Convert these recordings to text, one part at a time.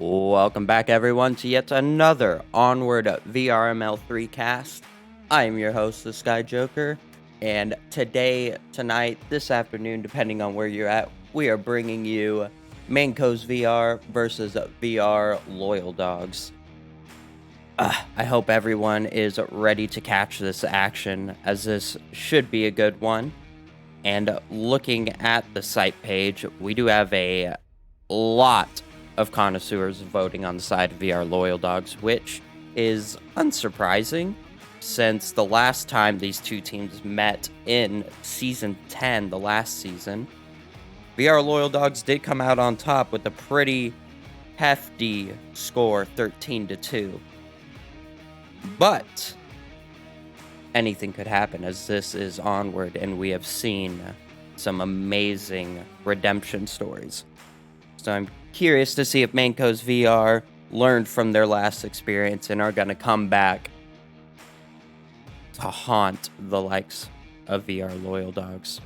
Welcome back, everyone, to yet another Onward VRML 3 cast. I am your host, TheSkyJoker, and today, tonight, this afternoon, depending on where you're at, we are bringing you MANCOSVR versus VR Loyal Dogs. I hope everyone is ready to catch this action, as this should be a good one. And looking at the site page, we do have a lot of connoisseurs voting on the side of VR Loyal Dogs, which is unsurprising since the last time these two teams met in Season 10, the last season, VR Loyal Dogs did come out on top with a pretty hefty score, 13-2. But anything could happen, as this is Onward, and we have seen some amazing redemption stories. So I'm curious to see if MANCOSVR learned from their last experience and are going to come back to haunt the likes of VR Loyal Dogs.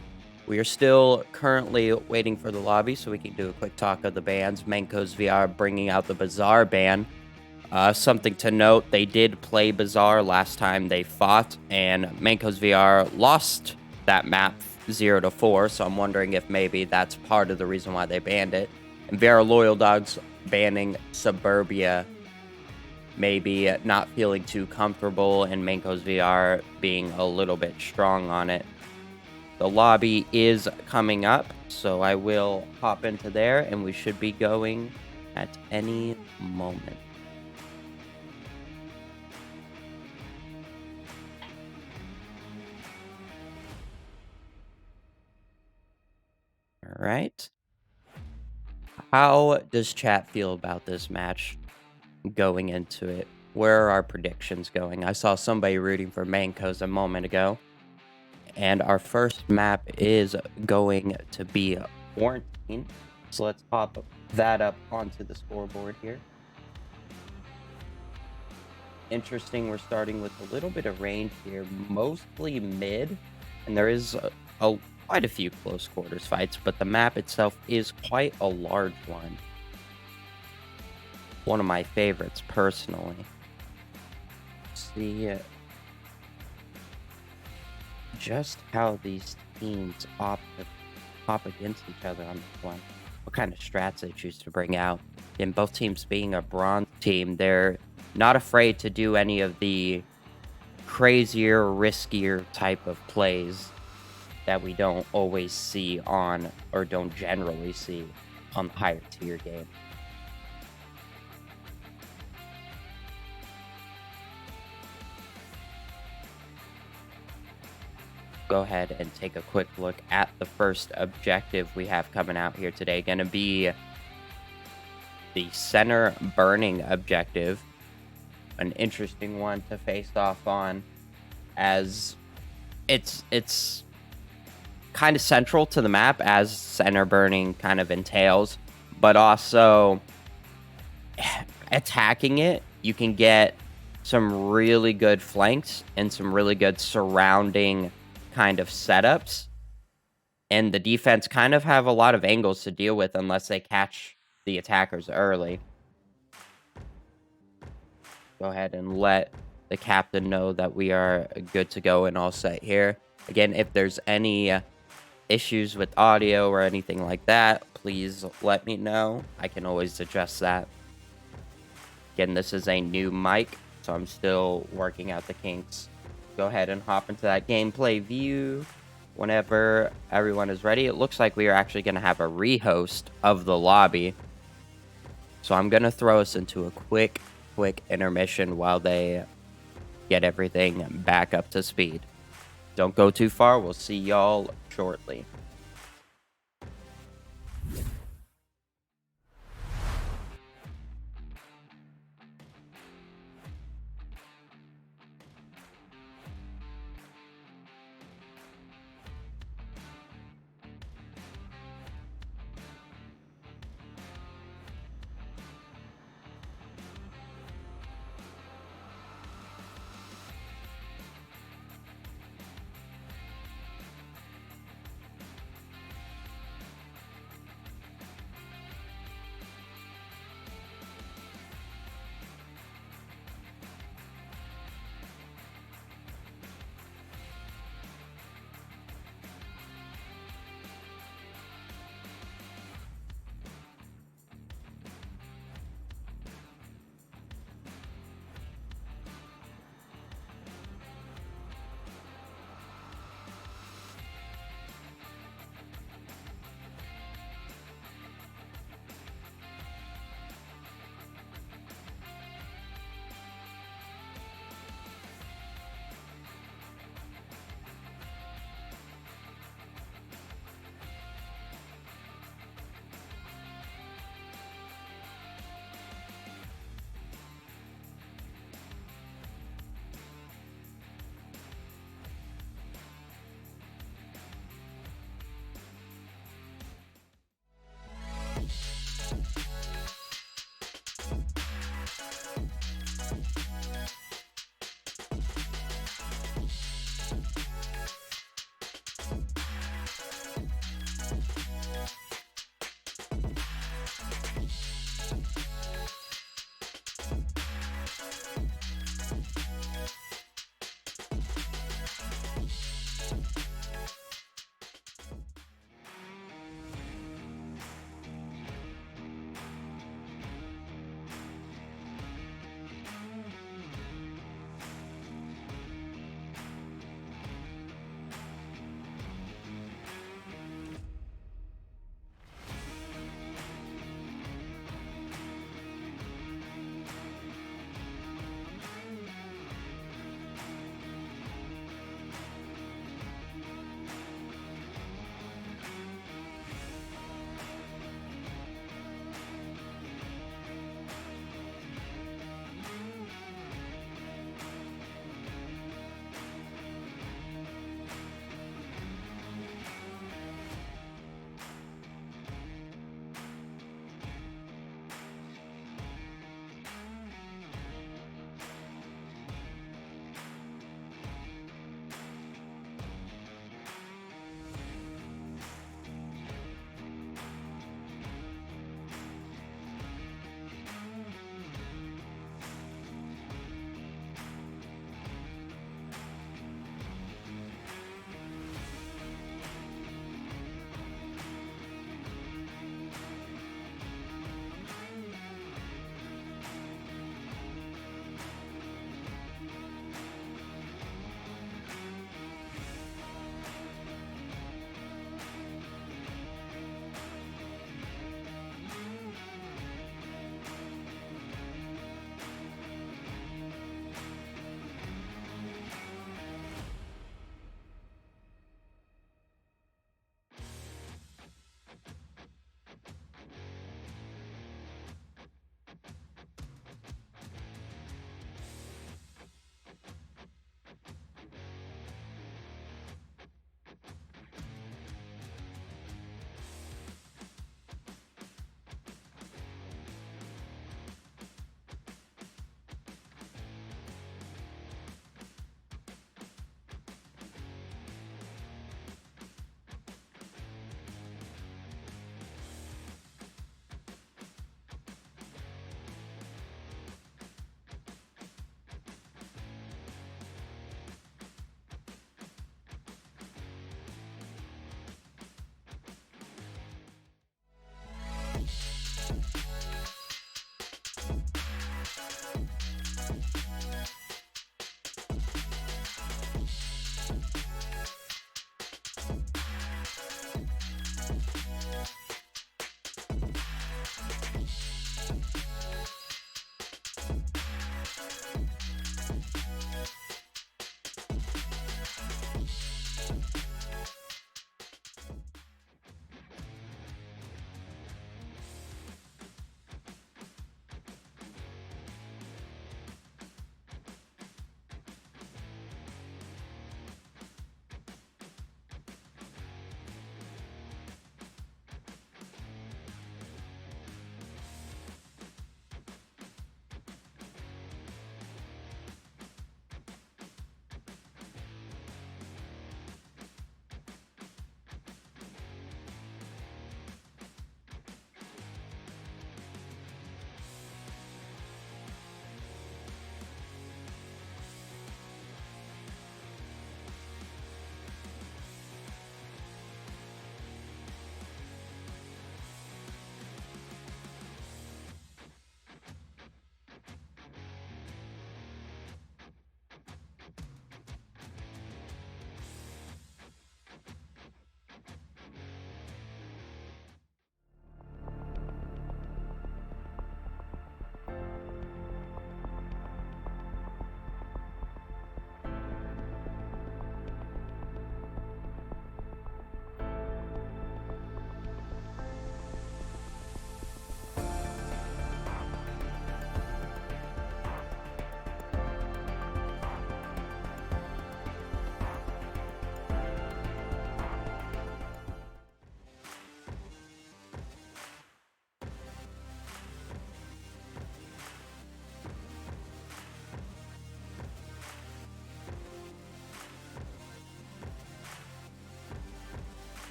We are still currently waiting for the lobby so we can do a quick talk of the bans. MANCOSVR bringing out the Bazaar ban. Something to note, they did play Bazaar last time they fought, and MANCOSVR lost that map 0-4, so I'm wondering if maybe that's part of the reason why they banned it. And VR Loyal Dogs banning Suburbia, maybe not feeling too comfortable, and MANCOSVR being a little bit strong on it. The lobby is coming up, so I will hop into there, and we should be going at any moment. All right. How does chat feel about this match going into it? Where are our predictions going? I saw somebody rooting for Mancos a moment ago. And our first map is going to be Quarantine. So let's pop that up onto the scoreboard here. Interesting, we're starting with a little bit of range here, mostly mid. And there is quite a few close quarters fights, but the map itself is quite a large one. One of my favorites, personally. See just how these teams opt against each other on this one. What kind of strats they choose to bring out. And both teams being a bronze team, they're not afraid to do any of the crazier, riskier type of plays that we don't always see on, or don't generally see on the higher tier game. Go ahead and take a quick look at the first objective we have coming out here today. Going to be the center burning objective. An interesting one to face off on, as it's kind of central to the map, as center burning kind of entails, but also attacking it, you can get some really good flanks and some really good surrounding kind of setups, and the defense kind of have a lot of angles to deal with unless they catch the attackers early. Go ahead and let the captain know that we are good to go and all set here. Again, if there's any issues with audio or anything like that, please let me know. I can always adjust that. Again, this is a new mic, so I'm still working out the kinks. Go ahead and hop into that gameplay view whenever everyone is ready. It looks like we are actually going to have a rehost of the lobby, so I'm going to throw us into a quick intermission while they get everything back up to speed. Don't go too far. We'll see y'all shortly.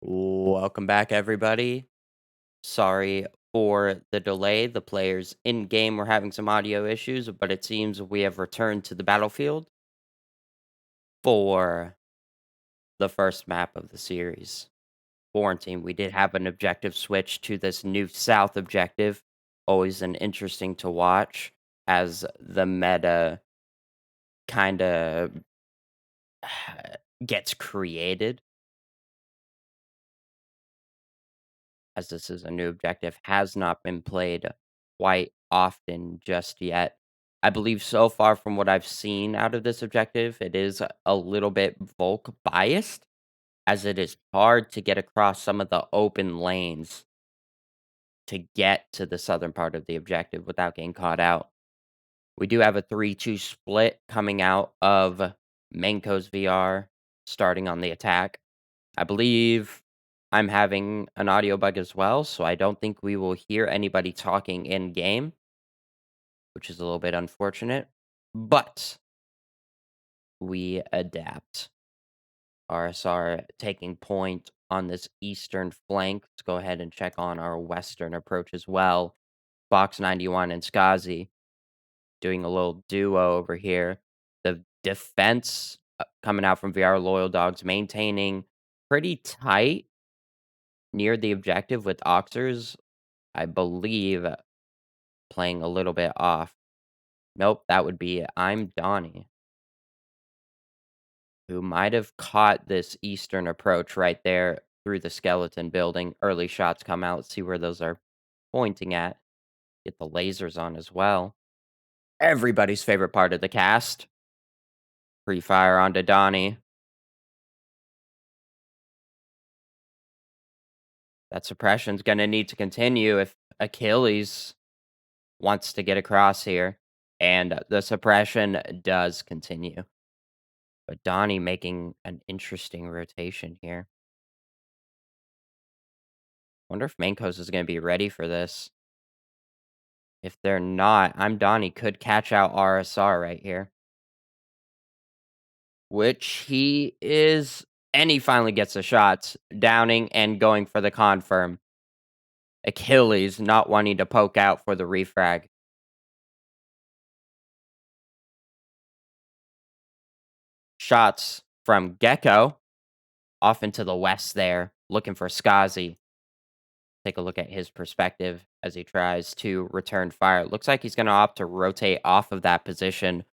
Welcome back, everybody. Sorry for the delay. The players in game were having some audio issues, but it seems we have returned to the battlefield for the first map of the series. Quarantine. We did have an objective switch to this new south objective. Always an interesting to watch as the meta kind of gets created, as this is a new objective, has not been played quite often just yet. I believe so far from what I've seen out of this objective, it is a little bit Volk biased, as it is hard to get across some of the open lanes to get to the southern part of the objective without getting caught out. We do have a 3-2 split coming out of MANCOSVR starting on the attack. I believe I'm having an audio bug as well, so I don't think we will hear anybody talking in game, which is a little bit unfortunate, but we adapt. RSR taking point on this eastern flank. Let's go ahead and check on our western approach as well. Box 91 and Skazi doing a little duo over here. The defense coming out from VR Loyal Dogs maintaining pretty tight near the objective with Oxers, I believe, playing a little bit off. Nope, that would be I'm Donnie, who might have caught this eastern approach right there through the skeleton building. Early shots come out. Let's see where those are pointing at. Get the lasers on as well. Everybody's favorite part of the cast. Pre-fire onto Donnie. That suppression's going to need to continue if Achilles wants to get across here. And the suppression does continue. But Donnie making an interesting rotation here. Wonder if Mancos is going to be ready for this. If they're not, I'm Donnie could catch out RSR right here. Which he is. And he finally gets the shots. Downing and going for the confirm. Achilles not wanting to poke out for the refrag. Shots from Gecko. Off into the west there. Looking for Skazi. Take a look at his perspective as he tries to return fire. Looks like he's going to opt to rotate off of that position.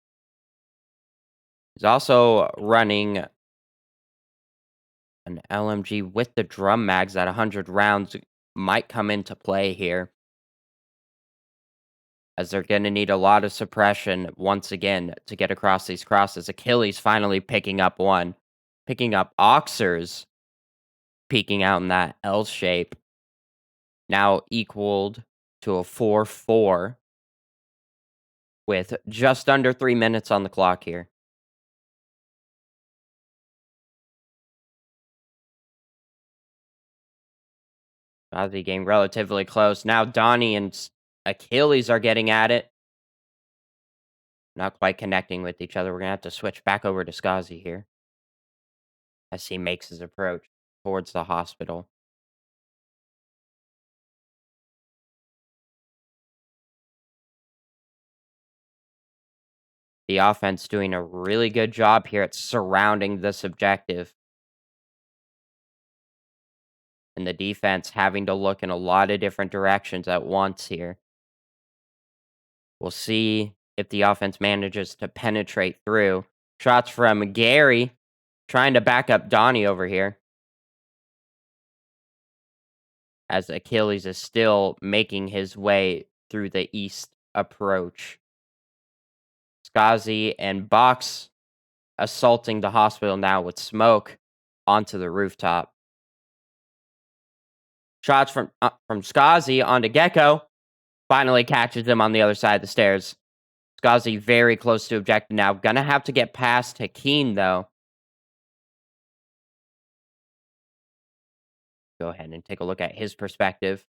He's also running an LMG with the drum mags at 100 rounds. Might come into play here, as they're going to need a lot of suppression once again to get across these crosses. Achilles finally picking up one. Picking up Oxers. Peeking out in that L shape. Now equaled to a 4-4 with just under 3 minutes on the clock here. The game relatively close. Now Donnie and Achilles are getting at it. Not quite connecting with each other. We're going to have to switch back over to Skazi here as he makes his approach towards the hospital. The offense doing a really good job here at surrounding this objective. And the defense having to look in a lot of different directions at once here. We'll see if the offense manages to penetrate through. Shots from Gary, trying to back up Donnie over here. As Achilles is still making his way through the east approach. Skazi and Box assaulting the hospital now with smoke onto the rooftop. Shots from Skazi onto Gecko. Finally catches him on the other side of the stairs. Skazi very close to objective now. Gonna have to get past Hakeem, though. Go ahead and take a look at his perspective.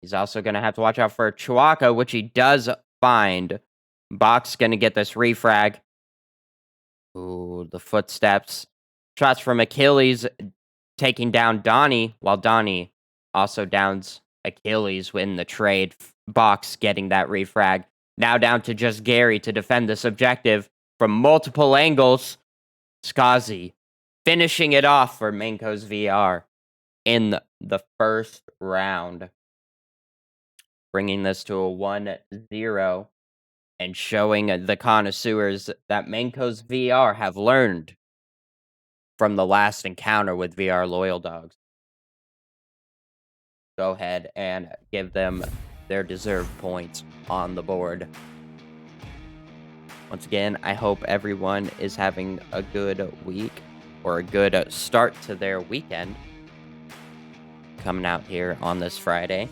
He's also gonna have to watch out for Chewbacca, which he does find. Box gonna get this refrag. Ooh, the footsteps. Shots from Achilles taking down Donnie, while Donnie also downs Achilles in the trade. Box getting that refrag. Now down to just Gary to defend this objective from multiple angles. Skazi finishing it off for MANCOSVR in the first round. Bringing this to a 1-0 and showing the connoisseurs that MANCOSVR have learned from the last encounter with VR Loyal Dogs. Go ahead and give them their deserved points on the board. Once again, I hope everyone is having a good week or a good start to their weekend coming out here on this Friday.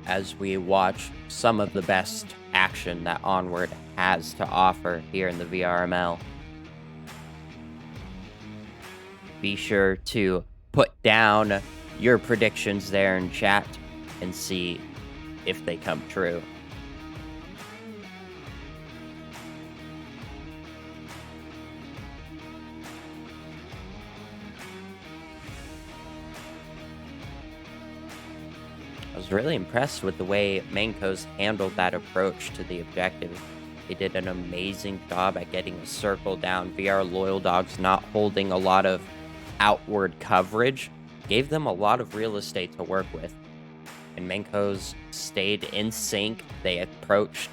As we watch some of the best action that Onward has to offer here in the VRML. Be sure to put down your predictions there in chat and see if they come true. I was really impressed with the way Mancos handled that approach to the objective. They did an amazing job at getting a circle down. VR Loyal Dogs not holding a lot of outward coverage gave them a lot of real estate to work with. And Mancos stayed in sync. They approached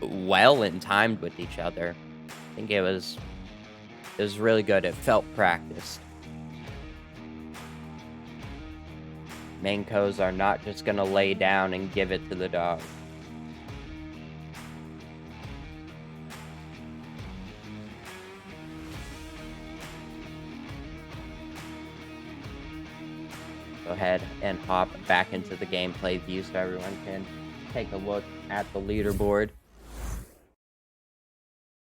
well and timed with each other. I think it was really good. It felt practiced. Mancos are not just gonna lay down and give it to the dog. Go ahead and hop back into the gameplay view so everyone can take a look at the leaderboard.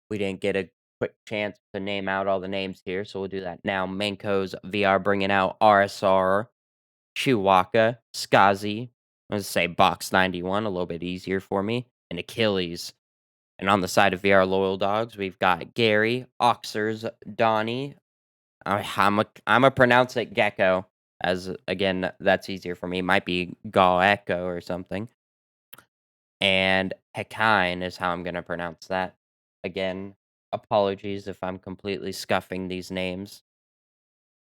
We didn't get a quick chance to name out all the names here, so we'll do that now. MANCOSVR bringing out RSR, Chihuahua, Skazi, I'm going to say Box 91, a little bit easier for me, and Achilles. And on the side of VR Loyal Dogs, we've got Gary, Oxers, Donnie. I'm a pronounce it Gecko, as again, that's easier for me. Might be Gaeko or something. And Hekine is how I'm going to pronounce that. Again, apologies if I'm completely scuffing these names.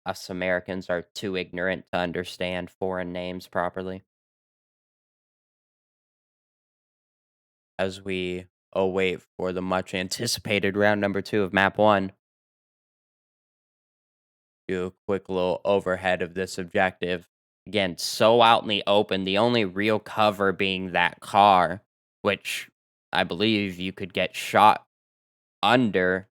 Us Americans are too ignorant to understand foreign names properly. As we await for the much anticipated round number 2 of map 1. Do a quick little overhead of this objective. Again, so out in the open, the only real cover being that car, which I believe you could get shot under.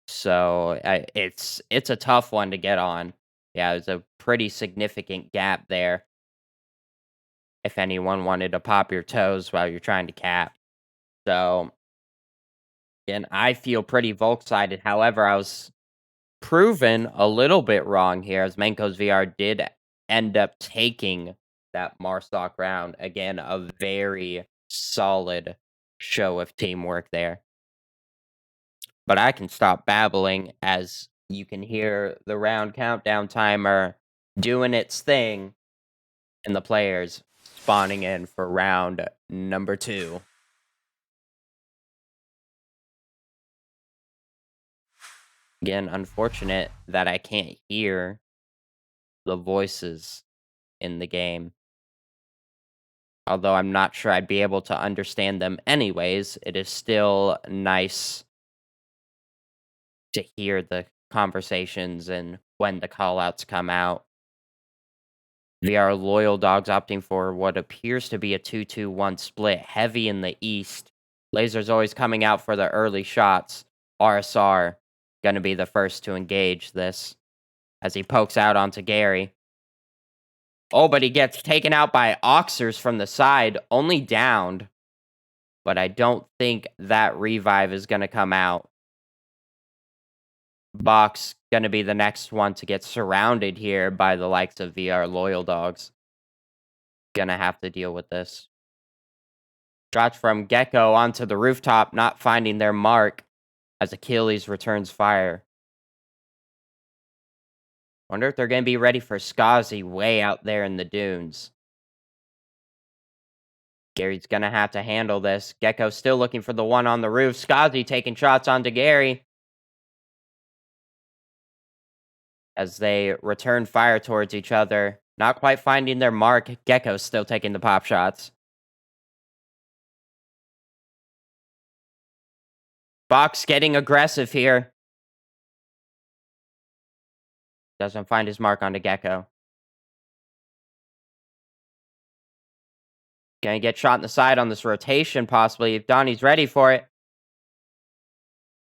So it's a tough one to get on. Yeah, it's a pretty significant gap there. If anyone wanted to pop your toes while you're trying to cap. So, again, I feel pretty Volk-sided. However, I was proven a little bit wrong here as MANCOSVR did end up taking that Marstock round. Again, a very solid show of teamwork there. But I can stop babbling as you can hear the round countdown timer doing its thing and the players spawning in for round number 2. Again, unfortunate that I can't hear the voices in the game. Although I'm not sure I'd be able to understand them anyways, it is still nice to hear the conversations and when the callouts come out. VR Loyal Dogs opting for what appears to be a 2-2-1 split, heavy in the east. Laser's always coming out for the early shots. RSR going to be the first to engage this as he pokes out onto Gary. Oh, but he gets taken out by Oxers from the side, only downed. But I don't think that revive is going to come out. Box going to be the next one to get surrounded here by the likes of VR Loyal Dogs. Gonna have to deal with this. Shots from Gecko onto the rooftop, not finding their mark as Achilles returns fire. Wonder if they're going to be ready for Skazi way out there in the dunes. Gary's going to have to handle this. Gecko still looking for the one on the roof. Skazi taking shots onto Gary. As they return fire towards each other. Not quite finding their mark. Gecko's still taking the pop shots. Box getting aggressive here. Doesn't find his mark onto Gecko. Gonna get shot in the side on this rotation, possibly, if Donnie's ready for it.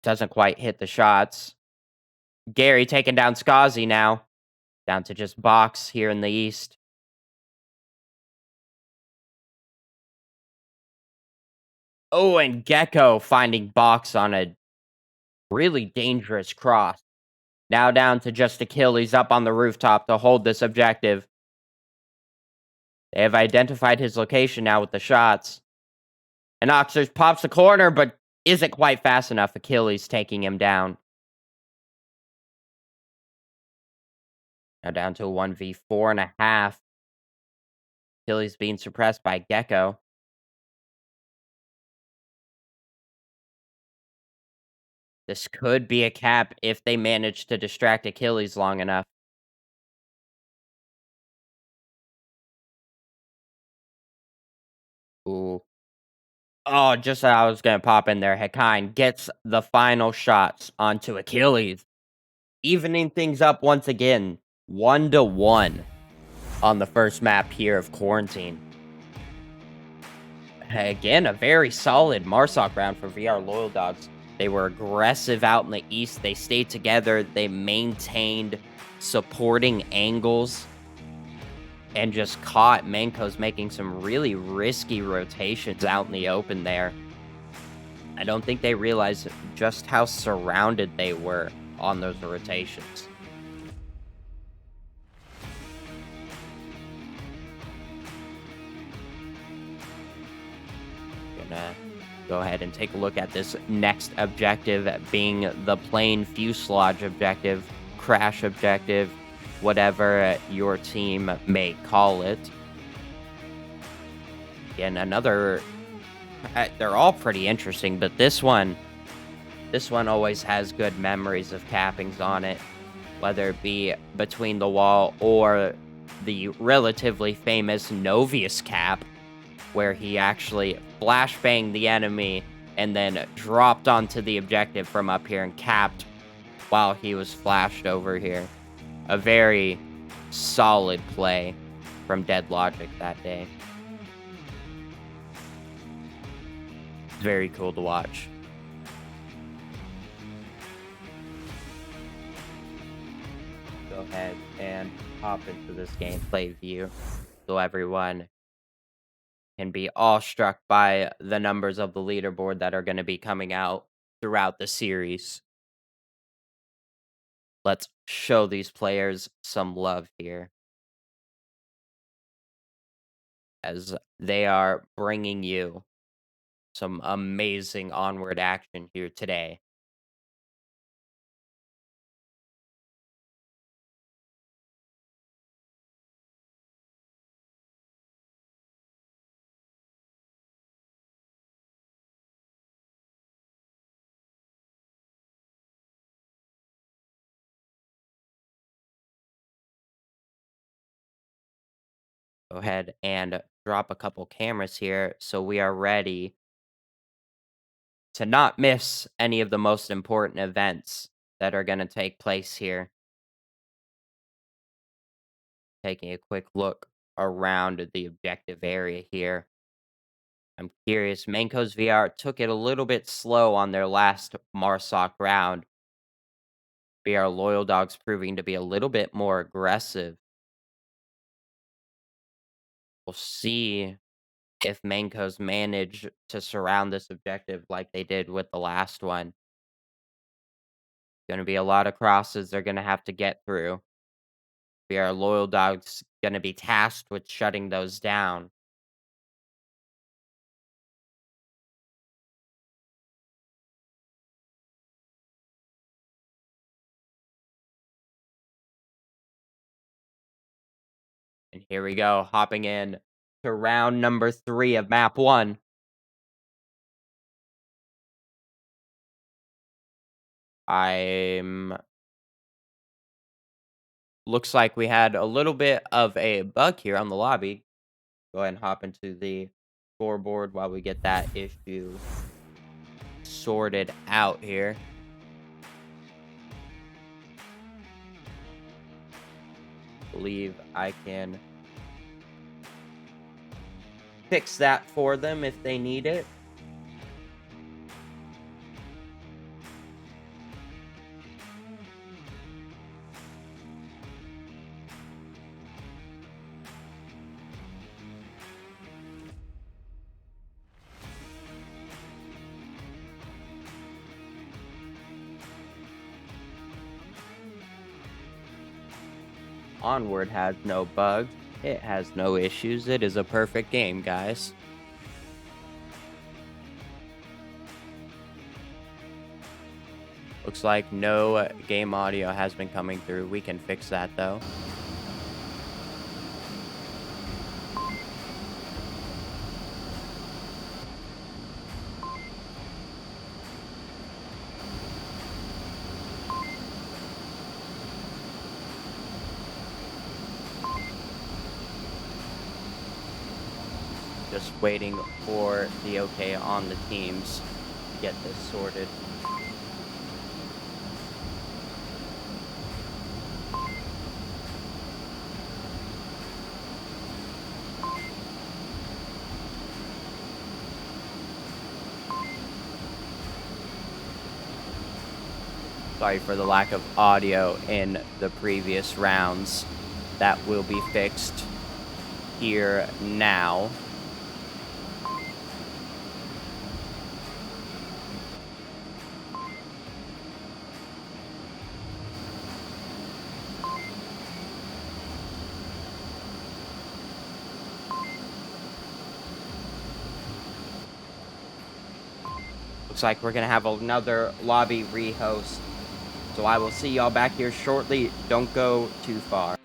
Doesn't quite hit the shots. Gary taking down Skazi now. Down to just Box here in the east. Oh, and Gecko finding Box on a really dangerous cross. Now down to just Achilles up on the rooftop to hold this objective. They have identified his location now with the shots. And Oxers pops the corner, but isn't quite fast enough. Achilles taking him down. Now down to a 1v4.5. Achilles being suppressed by Gecko. This could be a cap if they manage to distract Achilles long enough. Ooh. Oh, just as I was going to pop in there, Hekine gets the final shots onto Achilles, evening things up once again, 1-1 on the first map here of Quarantine. Again, a very solid Marsoc round for VR Loyal Dogs. They were aggressive out in the east. They stayed together. They maintained supporting angles and just caught Mancos making some really risky rotations out in the open there. I don't think they realized just how surrounded they were on those rotations. Gonna go ahead and take a look at this next objective, being the plane fuselage objective, crash objective, whatever your team may call it. Again, another... they're all pretty interesting, but this one always has good memories of cappings on it, whether it be between the wall or the relatively famous Novius cap, where he actually flashbanged the enemy and then dropped onto the objective from up here and capped while he was flashed over here. A very solid play from Dead Logic that day. Very cool to watch. Go ahead and hop into this gameplay view so everyone can be awestruck by the numbers of the leaderboard that are going to be coming out throughout the series. Let's show these players some love here, as they are bringing you some amazing Onward action here today. Go ahead and drop a couple cameras here so we are ready to not miss any of the most important events that are going to take place here. Taking a quick look around the objective area here. I'm curious, MANCOSVR took it a little bit slow on their last Marsoc round. VR Loyal Dogs proving to be a little bit more aggressive. We'll see if Mancos manage to surround this objective like they did with the last one. Going to be a lot of crosses they're going to have to get through. VR Loyal Dogs going to be tasked with shutting those down. And here we go, hopping in to round number 3 of map 1. Looks like we had a little bit of a bug here on the lobby. Go ahead and hop into the scoreboard while we get that issue sorted out here. Believe I can fix that for them if they need it. Onward has no bugs. It has no issues. It is a perfect game, guys. Looks like no game audio has been coming through. We can fix that, though. Just waiting for the okay on the teams to get this sorted. Sorry for the lack of audio in the previous rounds. That will be fixed here now. Looks like we're gonna have another lobby rehost. So I will see y'all back here shortly. Don't go too far.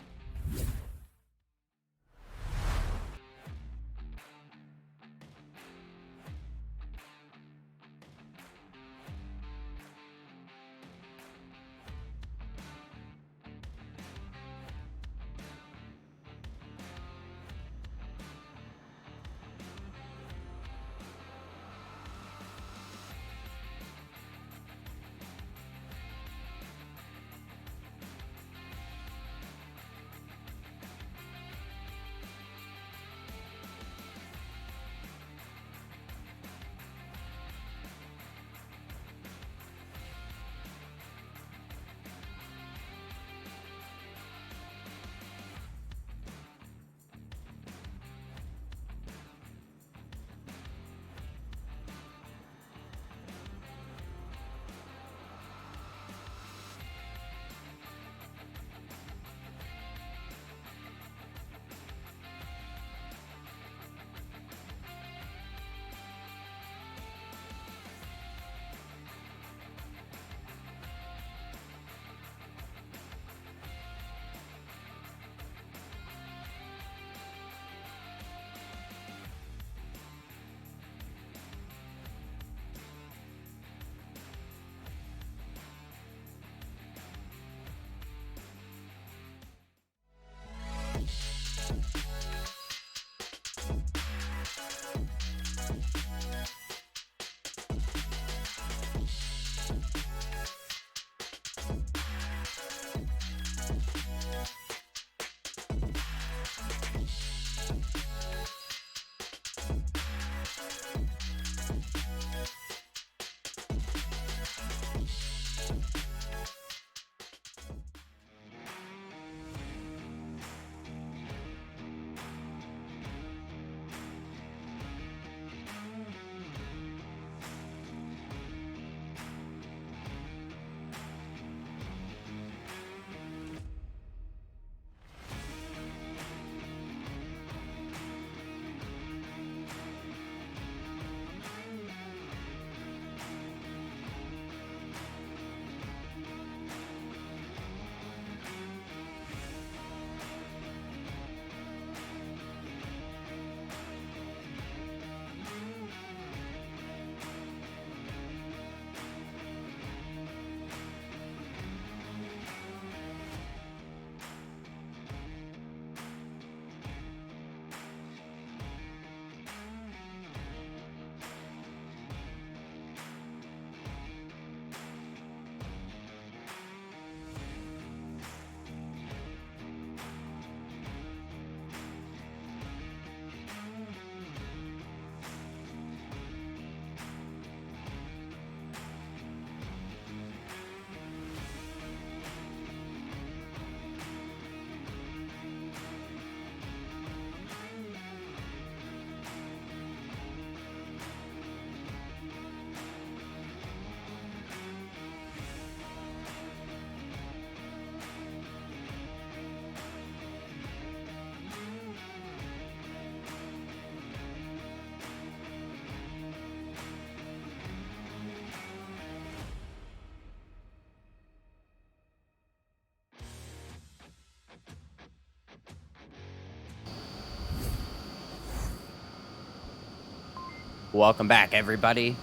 Welcome back, everybody,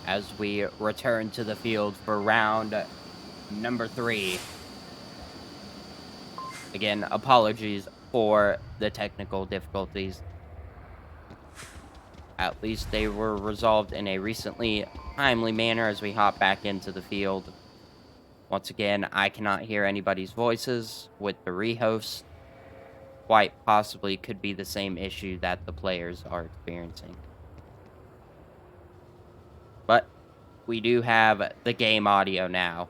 as we return to the field for round number 3. Again, apologies for the technical difficulties. At least they were resolved in a recently timely manner as we hop back into the field. Once again, I cannot hear anybody's voices with the rehost. Quite possibly could be the same issue that the players are experiencing. But we do have the game audio now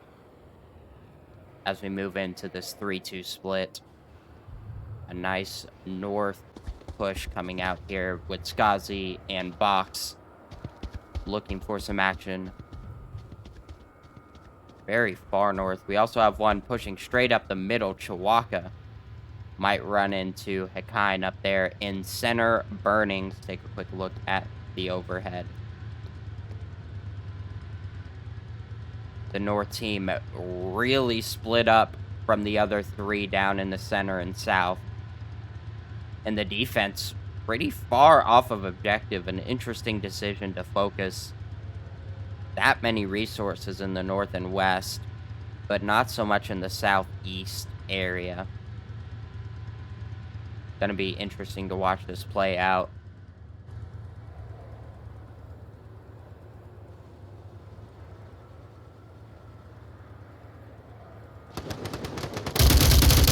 as we move into this 3-2 split. A nice north push coming out here with Skazi and Box looking for some action. Very far north. We also have one pushing straight up the middle. Chihuahua might run into Hekine up there in center burning. Let's take a quick look at the overhead. The north team really split up from the other 3 down in the center and south. And the defense pretty far off of objective. An interesting decision to focus that many resources in the north and west, but not so much in the southeast area. Gonna be interesting to watch this play out.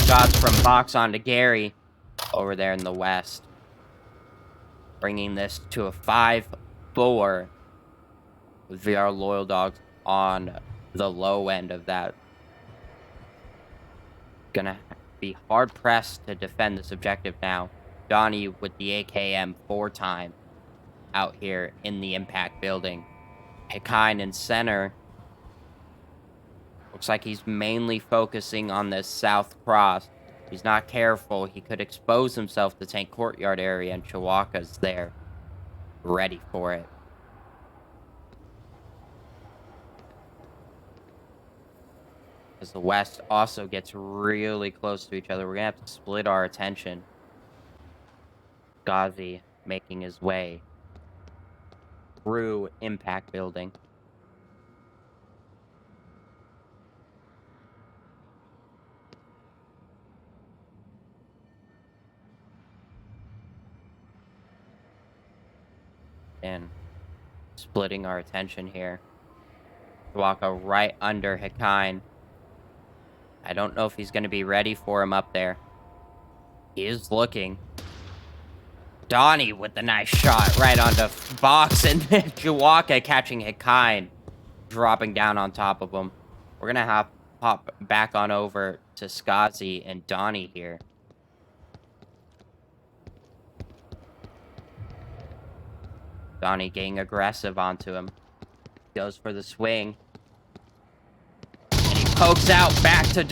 Shots from Box onto Gary over there in the west, bringing this to a 5-4 with VR Loyal Dogs on the low end of that. Gonna be hard pressed to defend this objective now. Donnie with the AKM 4 times out here in the impact building. Hekine in center. Looks like he's mainly focusing on this south cross. He's not careful. He could expose himself to tank courtyard area, and Chihuahua's there, ready for it. As the west also gets really close to each other, we're going to have to split our attention. Ghazi making his way through impact building. And splitting our attention here. Chihuahua right under Hekine. I don't know if he's going to be ready for him up there. He is looking. Donnie with the nice shot right onto Box, and then Chihuahua catching Hekine, dropping down on top of him. We're going to hop back on over to Skazi and Donnie here. Donnie getting aggressive onto him. Goes for the swing. And he pokes out back to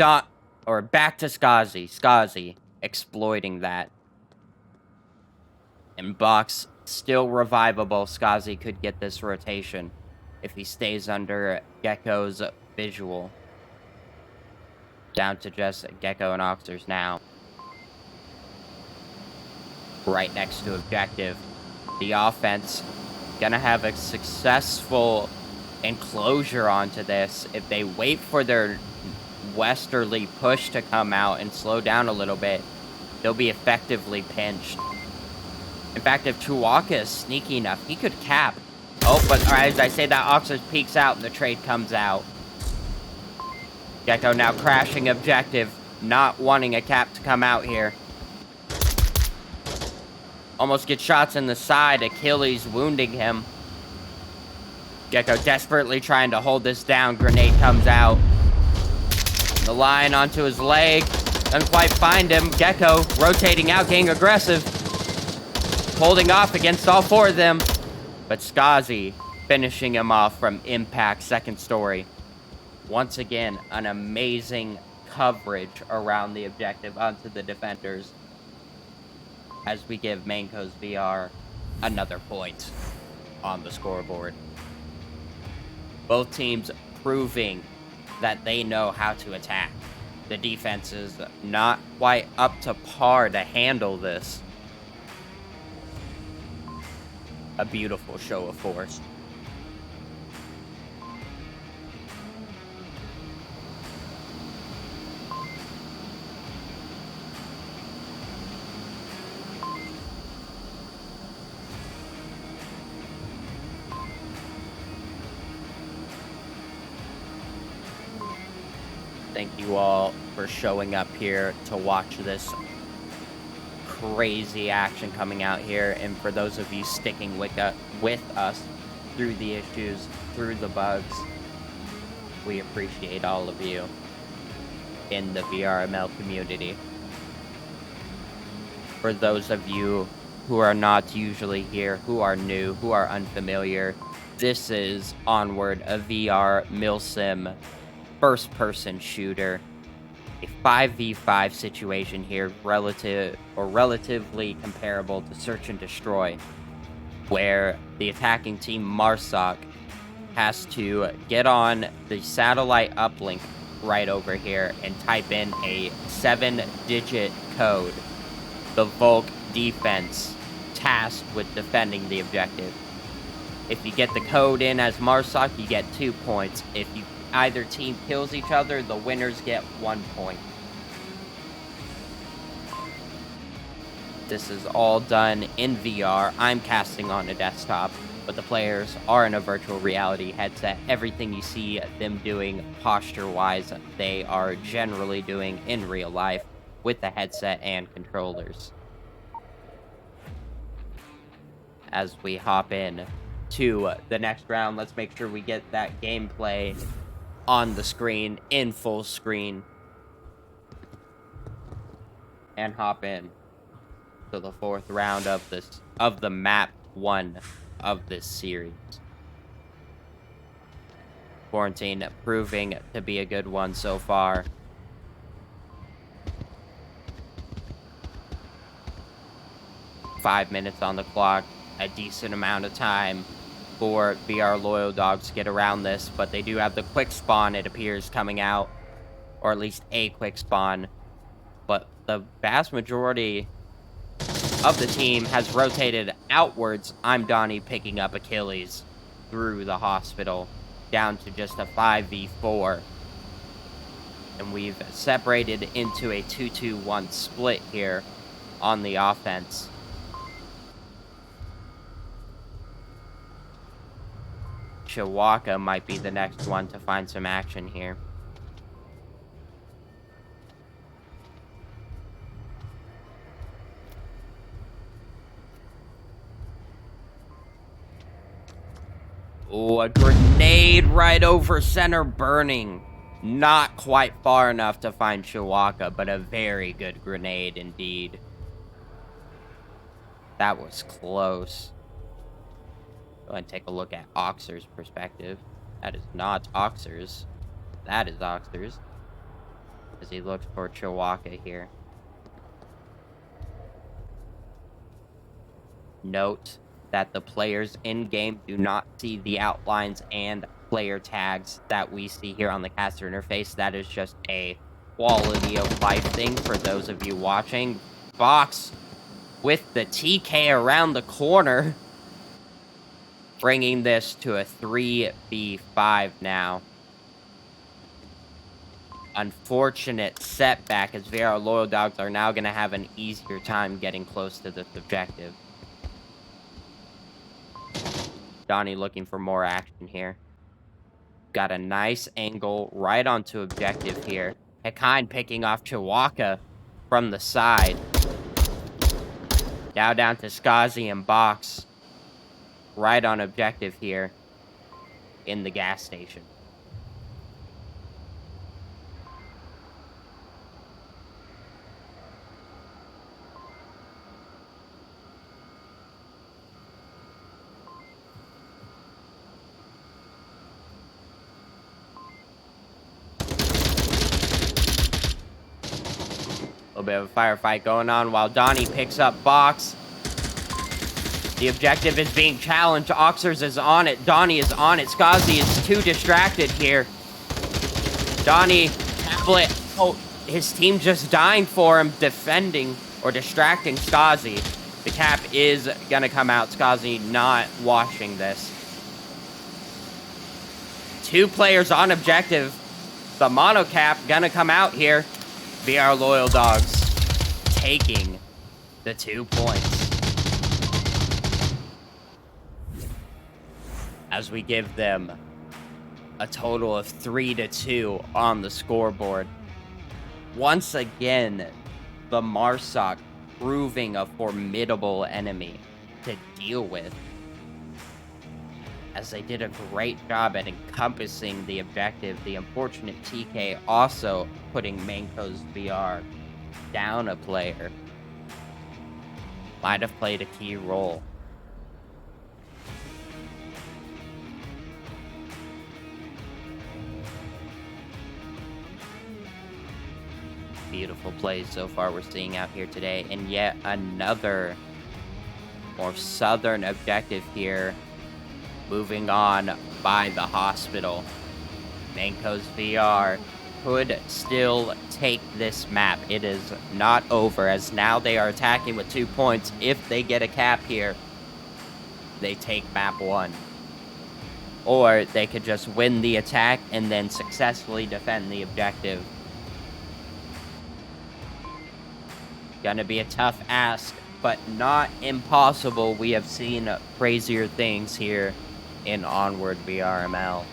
back to Skazi. Skazi exploiting that. And Box still revivable. Skazi could get this rotation if he stays under Gecko's visual. Down to just Gecko and Oxers now. Right next to objective. The offense gonna have a successful enclosure onto this. If they wait for their westerly push to come out and slow down a little bit, they'll be effectively pinched. In fact, if Chihuahua is sneaky enough, he could cap. Oh, but as I say that, Oxers peeks out and the trade comes out. Gecko now crashing objective, not wanting a cap to come out here. Almost gets shots in the side. Achilles wounding him. Gecko desperately trying to hold this down. Grenade comes out. The line onto his leg. Doesn't quite find him. Gecko rotating out, getting aggressive. Holding off against all 4 of them. But Skazi finishing him off from impact, second story. Once again, an amazing coverage around the objective onto the defenders, as we give MANCOSVR another point on the scoreboard. Both teams proving that they know how to attack. The defense is not quite up to par to handle this. a beautiful show of force. Thank you all for showing up here to watch this crazy action coming out here, and for those of you sticking with us through the issues, through the bugs, we appreciate all of you in the VRML community. For those of you who are not usually here, who are new, who are unfamiliar, this is Onward, a VR milsim first-person shooter, a 5v5 situation here, relatively comparable to Search and Destroy, where the attacking team Marsoc has to get on the satellite uplink right over here and type in a 7-digit code. The Volk defense tasked with defending the objective. If you get the code in as Marsoc, you get 2 points. If either team kills each other, the winners get 1 point. This is all done in VR. I'm casting on a desktop, but the players are in a virtual reality headset. Everything you see them doing posture-wise, they are generally doing in real life with the headset and controllers. As we hop in to the next round, let's make sure we get that gameplay on the screen, in full screen, and hop in to the 4th round of the map 1 of this series. Quarantine proving to be a good one so far. Five minutes on the clock, a decent amount of time for VR loyal dogs to get around this, but they do have the quick spawn, it appears, coming out, or at least a quick spawn. But the vast majority of the team has rotated outwards. I'm Donnie picking up Achilles through the hospital, down to just a 5v4. And we've separated into a 2-2-1 split here on the offense. Chihuahua might be the next one to find some action here. Oh, a grenade right over center burning. Not quite far enough to find Chihuahua, but a very good grenade indeed. That was close. Go ahead and take a look at Oxer's perspective. That is not Oxer's. That is Oxer's. As he looks for Chihuahua here. Note that the players in-game do not see the outlines and player tags that we see here on the caster interface. That is just a quality of life thing for those of you watching. Fox with the TK around the corner, bringing this to a 3v5 now. Unfortunate setback, as VR loyal dogs are now going to have an easier time getting close to this objective. Donnie looking for more action here. Got a nice angle right onto objective here. Hekine picking off Chihuahua from the side. Now down to Skazi and Box. Right on objective here in the gas station. A little bit of a firefight going on while Donnie picks up Box. The objective is being challenged. Oxers is on it. Donnie is on it. Skazi is too distracted here. Donnie, tablet. Oh, his team just dying for him, defending or distracting Skazi. The cap is going to come out. Skazi not watching this. 2 players on objective. The mono cap going to come out here. VR Loyal Dogs taking the 2 points. As we give them a total of 3-2 on the scoreboard. Once again, the Marsoc proving a formidable enemy to deal with, as they did a great job at encompassing the objective. The unfortunate TK also putting MANCOSVR down a player. Might have played a key role. Beautiful plays so far we're seeing out here today, and yet another more southern objective here. Moving on by the hospital. MANCOSVR could still take this map. It is not over, as now they are attacking with 2 points. If they get a cap here, they take map 1. Or they could just win the attack and then successfully defend the objective. Gonna be a tough ask, but not impossible. We have seen crazier things here in Onward VRML.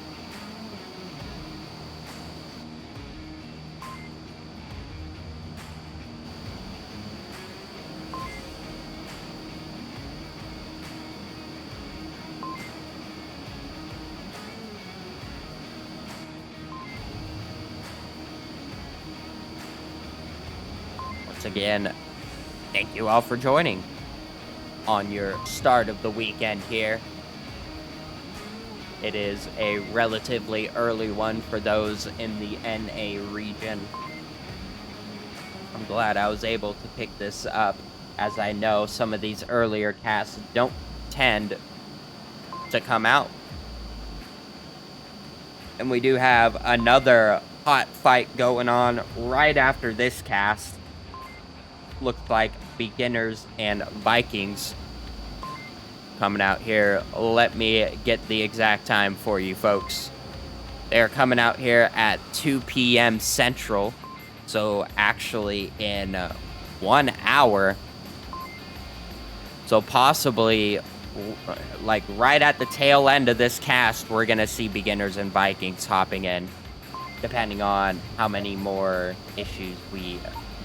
Once again, thank you all for joining on your start of the weekend here. It is a relatively early one for those in the NA region. I'm glad I was able to pick this up, as I know some of these earlier casts don't tend to come out. And we do have another hot fight going on right after this cast. Looks like Beginners and Vikings coming out here. Let me get the exact time for you folks. They're coming out here at 2 p.m. Central, so actually in 1 hour. So possibly, like right at the tail end of this cast, we're gonna see Beginners and Vikings hopping in, depending on how many more issues we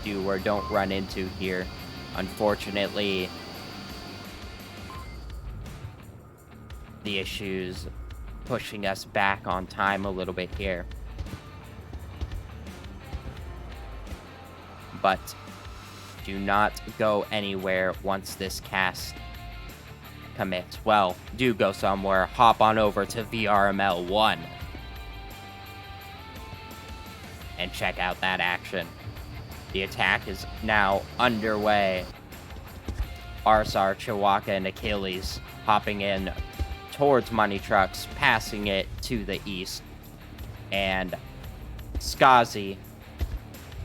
do or don't run into here. Unfortunately, the issues pushing us back on time a little bit here. But do not go anywhere once this cast commits. Well, do go somewhere. Hop on over to VRML 1 and check out that action. The attack is now underway. Arsar, Chihuahua, and Achilles hopping in towards Money Trucks, passing it to the east. And Skazi,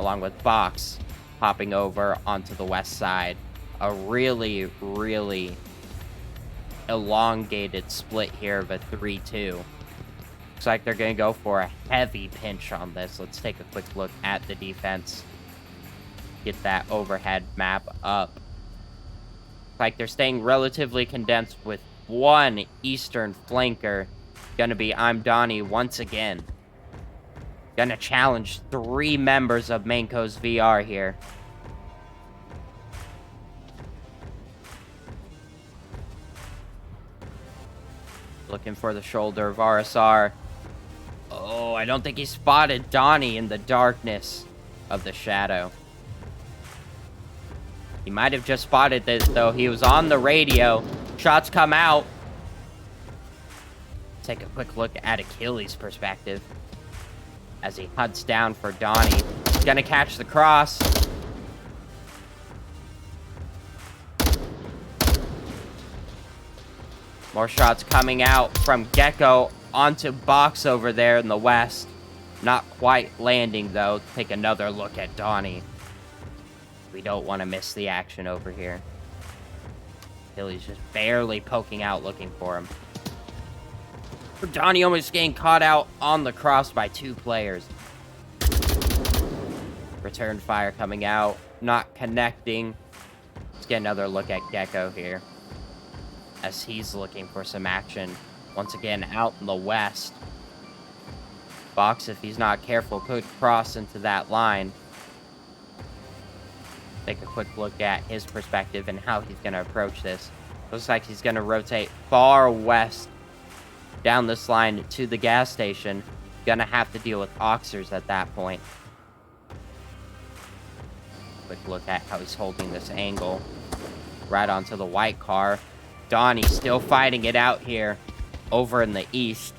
along with Box, hopping over onto the west side. A really, really elongated split here of a 3-2. Looks like they're going to go for a heavy pinch on this. Let's take a quick look at the defense. Get that overhead map up. Looks like they're staying relatively condensed with one eastern flanker. Gonna be I'm Donnie once again. Gonna challenge 3 members of MANCOSVR here. Looking for the shoulder of RSR. Oh, I don't think he spotted Donnie in the darkness of the shadow. He might have just spotted this, though. He was on the radio. Shots come out. Take a quick look at Achilles' perspective as he hunts down for Donnie. He's gonna catch the cross. More shots coming out from Gecko onto Box over there in the west. Not quite landing, though. Take another look at Donnie. We don't want to miss the action over here. Achilles just barely poking out looking for him. Donnie almost getting caught out on the cross by 2 players. Return fire coming out, not connecting. Let's get another look at Gecko here, as he's looking for some action. Once again, out in the west. Box, if he's not careful, could cross into that line. Take a quick look at his perspective and how he's going to approach this. Looks like he's going to rotate far west down this line to the gas station. Going to have to deal with Oxers at that point. Quick look at how he's holding this angle. Right onto the white car. Donnie still fighting it out here over in the east.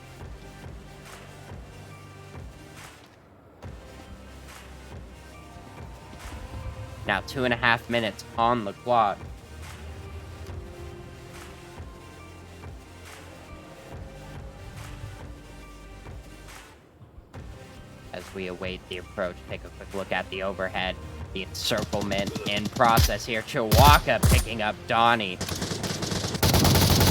Now 2.5 minutes on the clock. As we await the approach, take a quick look at the overhead. The encirclement in process here. Chihuahua picking up Donnie.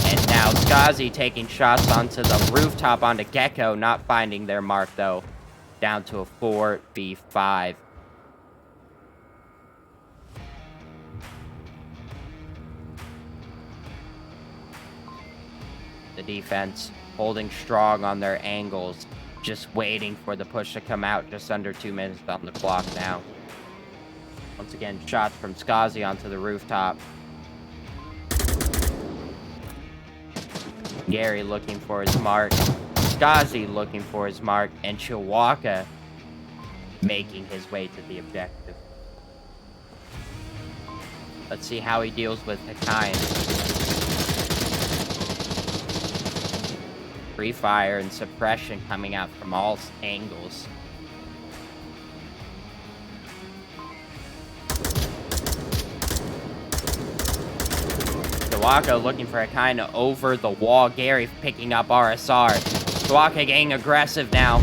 And now Skazi taking shots onto the rooftop onto Gecko, not finding their mark though. Down to a 4v5. The defense holding strong on their angles, just waiting for the push to come out. Just under 2 minutes on the clock now. Once again, shots from Skazi onto the rooftop. Gary looking for his mark. Skazi looking for his mark. And Chihuahua making his way to the objective. Let's see how he deals with Hakayan. Free fire and suppression coming out from all angles. Chihuahua looking for a kind of over the wall. Gary picking up RSR. Chihuahua getting aggressive now.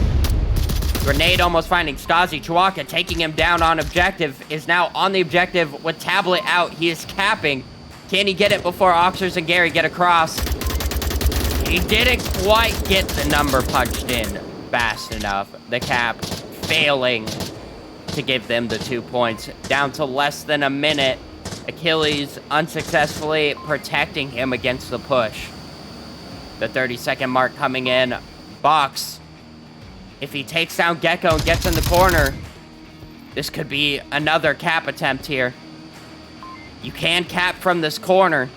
Grenade almost finding Skazi. Chihuahua taking him down on objective. Is now on the objective with tablet out. He is capping. Can he get it before Oxers and Gary get across? He didn't quite get the number punched in fast enough. The cap failing to give them the 2 points. Down to less than a minute. Achilles unsuccessfully protecting him against the push. The 30-second mark coming in. Box, if he takes down Gecko and gets in the corner, this could be another cap attempt here. You can cap from this corner.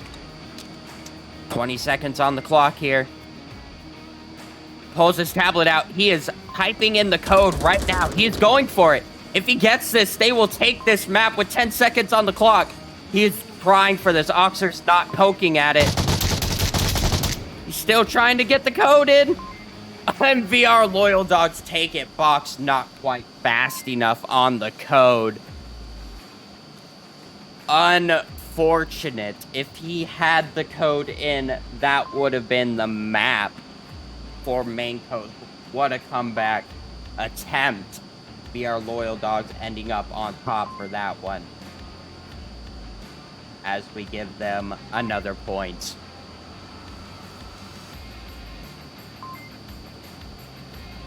20 seconds on the clock here. Pulls his tablet out. He is typing in the code right now. He is going for it. If he gets this, they will take this map with 10 seconds on the clock. He is trying for this. Oxer's not poking at it. He's still trying to get the code in. And VR Loyal Dogs take it. Box not quite fast enough on the code. Unfortunate. If he had the code in, that would have been the map for MANCOS. What a comeback attempt. VR Loyal Dogs ending up on top for that one, as we give them another point.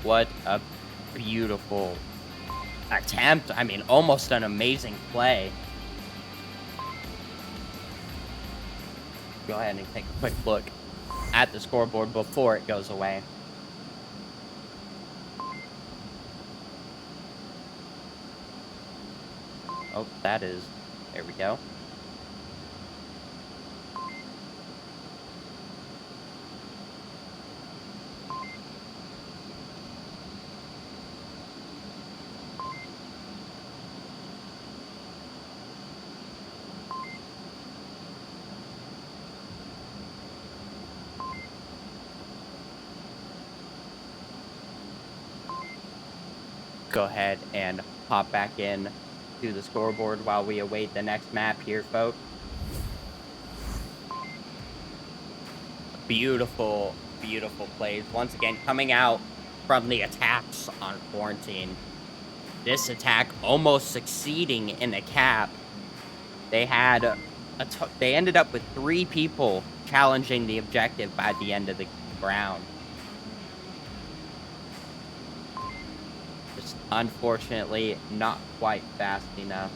What a beautiful attempt. I mean, almost an amazing play. Go ahead and take a quick look at the scoreboard before it goes away. Oh, that is... There we go. Go ahead and hop back in to the scoreboard while we await the next map here, folks. Beautiful, beautiful plays. Once again, coming out from the attacks on Quarantine. This attack almost succeeding in the cap. They had they ended up with 3 people challenging the objective by the end of the round. Just unfortunately not quite fast enough.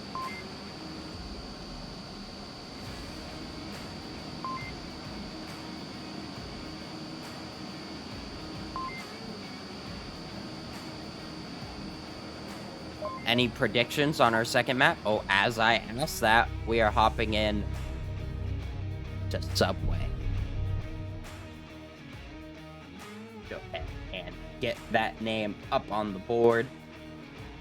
Any predictions on our second map? Oh, as I asked that, we are hopping in to Subway. Go ahead and get that name up on the board.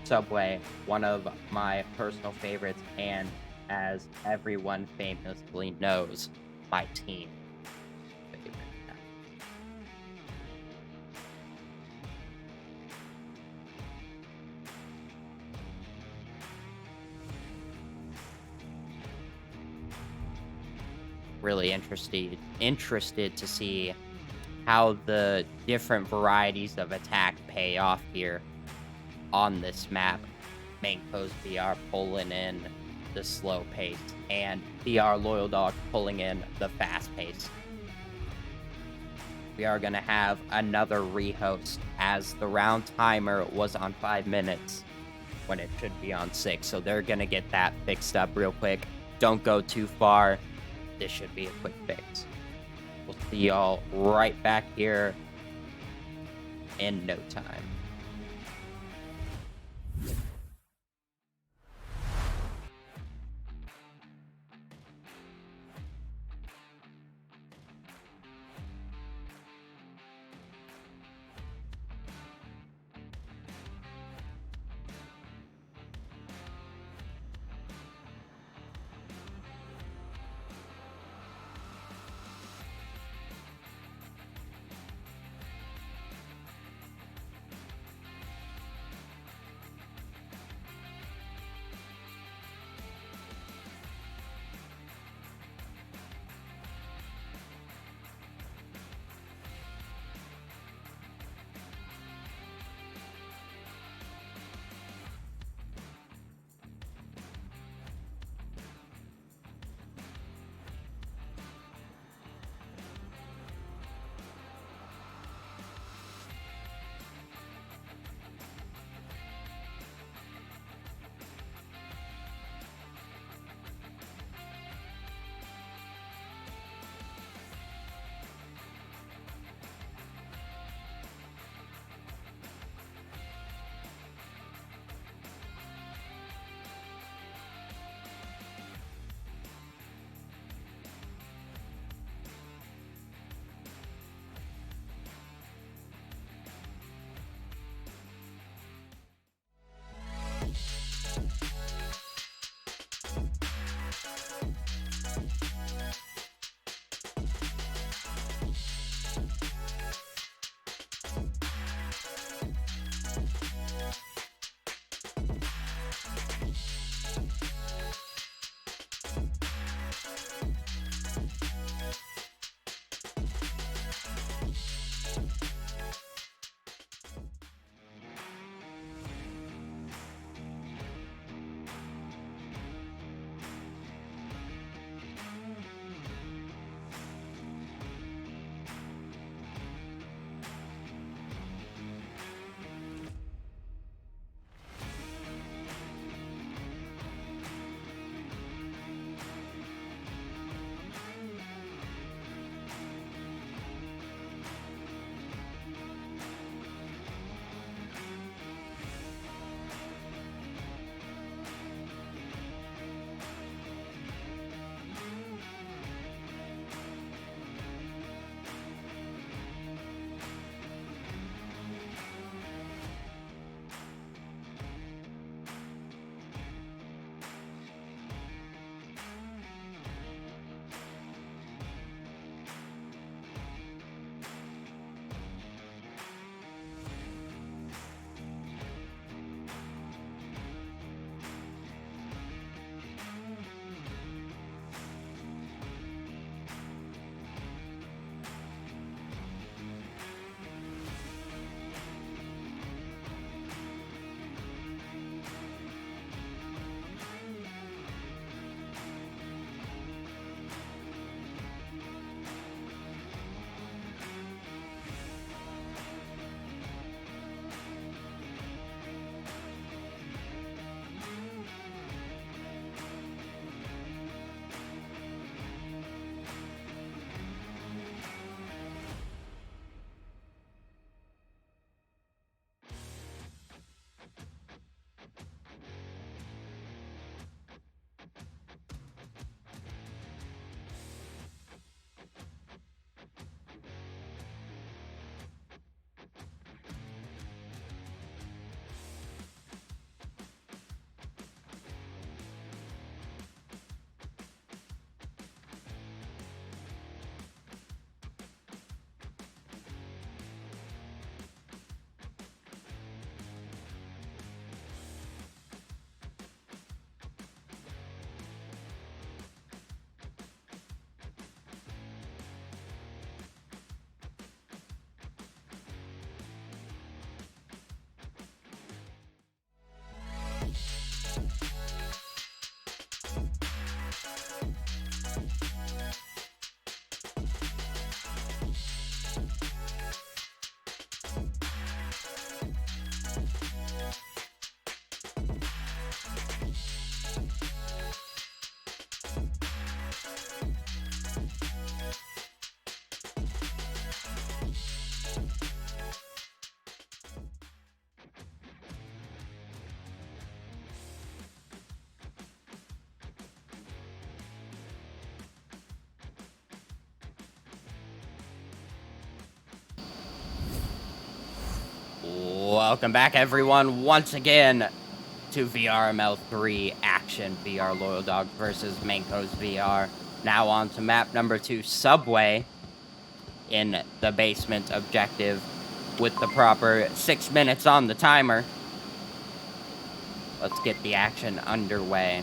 Subway, one of my personal favorites, and as everyone famously knows, my team favorite. Really interested to see how the different varieties of attack pay off here on this map. MANCOSVR pulling in the slow pace, and VR Loyal Dog pulling in the fast pace. We are going to have another rehost, as the round timer was on 5 minutes when it should be on 6, so they're going to get that fixed up real quick. Don't go too far. This should be a quick fix. We'll see y'all right back here in no time. Welcome back, everyone, once again to VRML 3 Action VR Loyal Dog versus MANCOSVR. Now on to map number 2, Subway, in the basement objective with the proper 6 minutes on the timer. Let's get the action underway.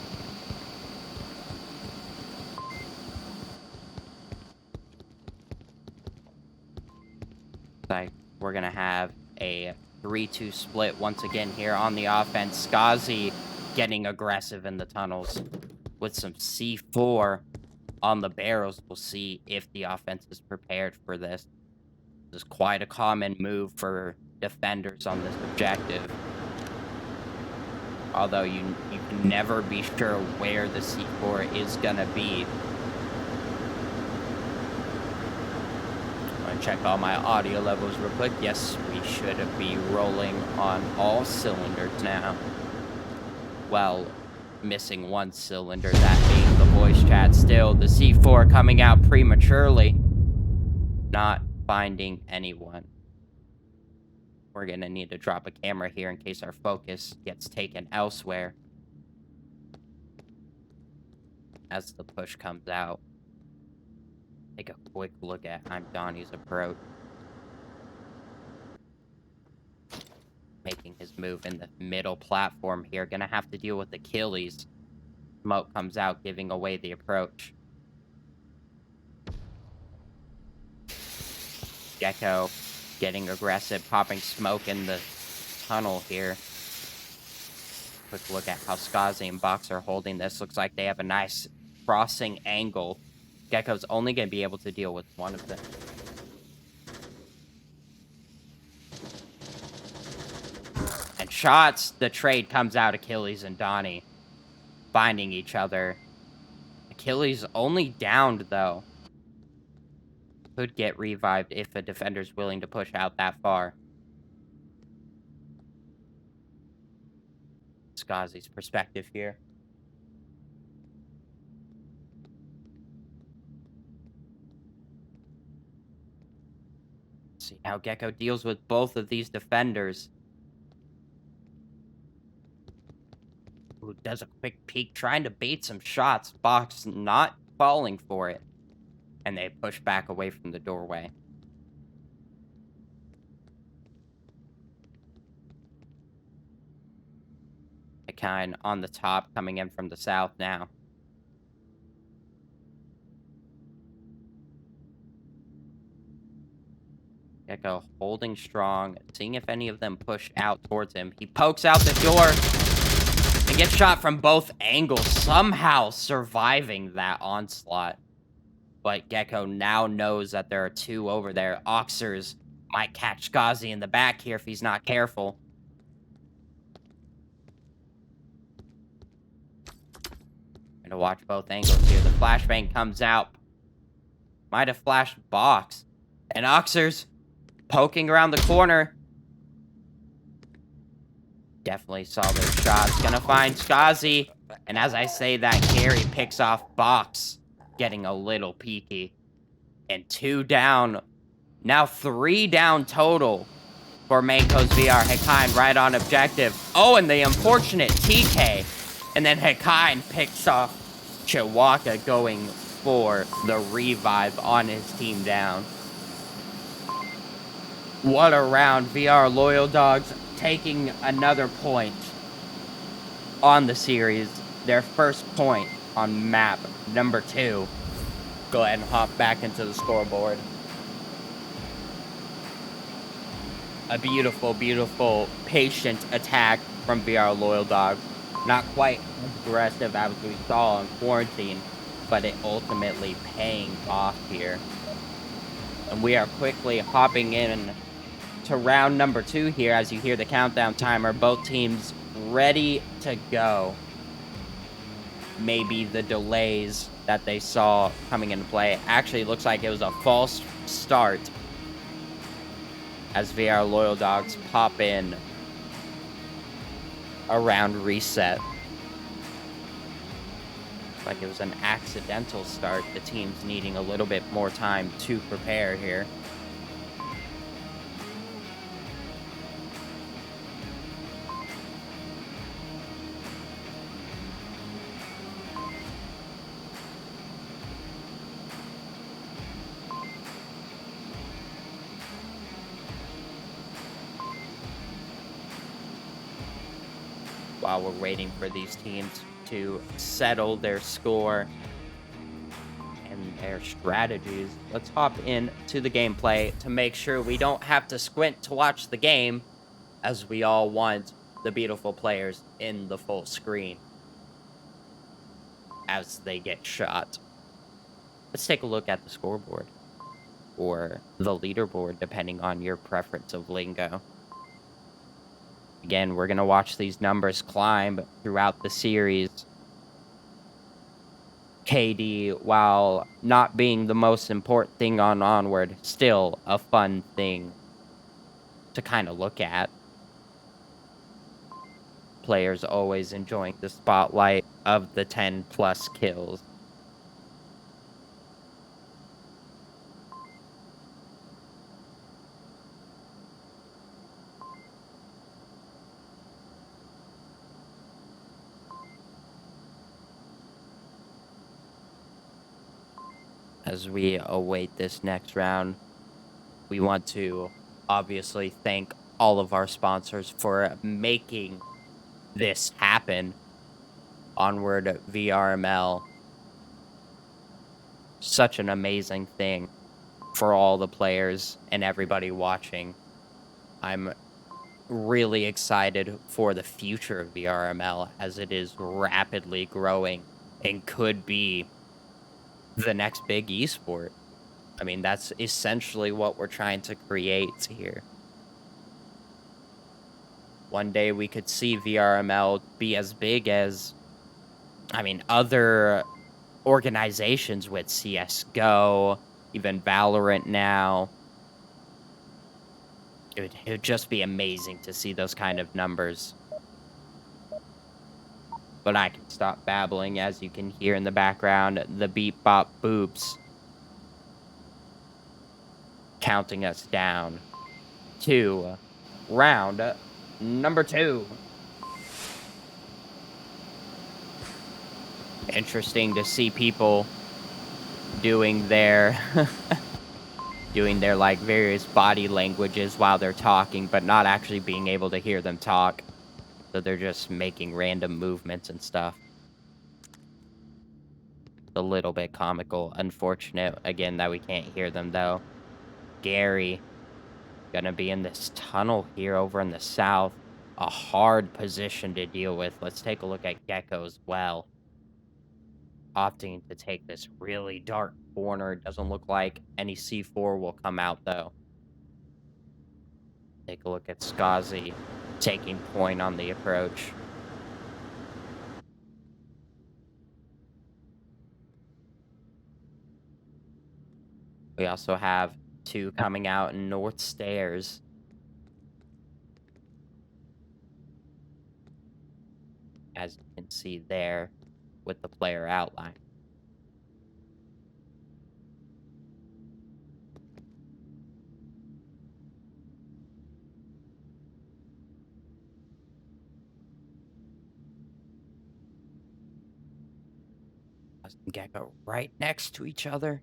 Like, we're gonna have a 3-2 split once again here on the offense. Skazi getting aggressive in the tunnels with some C4 on the barrels. We'll see if the offense is prepared for this. This is quite a common move for defenders on this objective. Although you can never be sure where the C4 is gonna be. Check all my audio levels real quick. Yes, we should be rolling on all cylinders now. Well, missing one cylinder, that being the voice chat. Still, the C4 coming out prematurely. Not finding anyone. We're gonna need to drop a camera here in case our focus gets taken elsewhere as the push comes out. Take a quick look at I'm Donnie's approach. Making his move in the middle platform here. Gonna have to deal with Achilles. Smoke comes out, giving away the approach. Gecko getting aggressive, popping smoke in the tunnel here. Quick look at how Skazi and Box are holding this. Looks like they have a nice crossing angle. Gecko's only going to be able to deal with one of them. And shots, the trade comes out. Achilles and Donnie finding each other. Achilles only downed, though. Could get revived if a defender's willing to push out that far. Skazi's perspective here. See how Gecko deals with both of these defenders. Who does a quick peek, trying to bait some shots. Box not falling for it. And they push back away from the doorway. Akine on the top, coming in from the south now. Gecko holding strong, seeing if any of them push out towards him. He pokes out the door and gets shot from both angles, somehow surviving that onslaught. But Gecko now knows that there are two over there. Oxers might catch Skazi in the back here if he's not careful. Going to watch both angles here. The flashbang comes out. Might have flashed Box. And Oxers poking around the corner. Definitely saw those shots. Gonna find Skazi. And as I say that, Gary picks off Box. Getting a little peaky. And 2 down. Now 3 down total for MANCOSVR. Hekine right on objective. Oh, and the unfortunate TK. And then Hekine picks off Chihuahua, going for the revive on his team down. What a round. VR Loyal Dogs taking another point on the series. Their first point on map number 2. Go ahead and hop back into the scoreboard. A beautiful, beautiful, patient attack from VR Loyal Dogs. Not quite aggressive as we saw in quarantine, but it ultimately paying off here. And we are quickly hopping in to round number 2 here as you hear the countdown timer. Both teams ready to go. Maybe the delays that they saw coming into play. Actually, looks like it was a false start as VR Loyal Dogs pop in around reset. Like it was an accidental start. The team's needing a little bit more time to prepare here. while we're waiting for these teams to settle their score and their strategies, let's hop into the gameplay to make sure we don't have to squint to watch the game, as we all want the beautiful players in the full screen as they get shot. Let's take a look at the scoreboard, or the leaderboard, depending on your preference of lingo. Again, we're going to watch these numbers climb throughout the series. KD, while not being the most important thing on Onward, still a fun thing to kind of look at. Players always enjoying the spotlight of the 10+ kills. As we await this next round, we want to obviously thank all of our sponsors for making this happen. Onward VRML. Such an amazing thing for all the players and everybody watching. I'm really excited for the future of VRML, as it is rapidly growing and could be the next big esport. I mean, that's essentially what we're trying to create here. One day we could see VRML be as big as, I mean, other organizations with CSGO, even Valorant now. It would just be amazing to see those kind of numbers. But I can stop babbling, as you can hear in the background, the beep bop boops counting us down to round number 2. Interesting to see people doing their like various body languages while they're talking, but not actually being able to hear them talk. So they're just making random movements and stuff. A little bit comical. Unfortunate, again, that we can't hear them, though. Gary, gonna be in this tunnel here over in the south. A hard position to deal with. Let's take a look at Gecko as well. Opting to take this really dark corner. Doesn't look like any C4 will come out, though. Take a look at Skazi taking point on the approach. We also have 2 coming out in North Stairs. As you can see there with the player outline. Gecko right next to each other.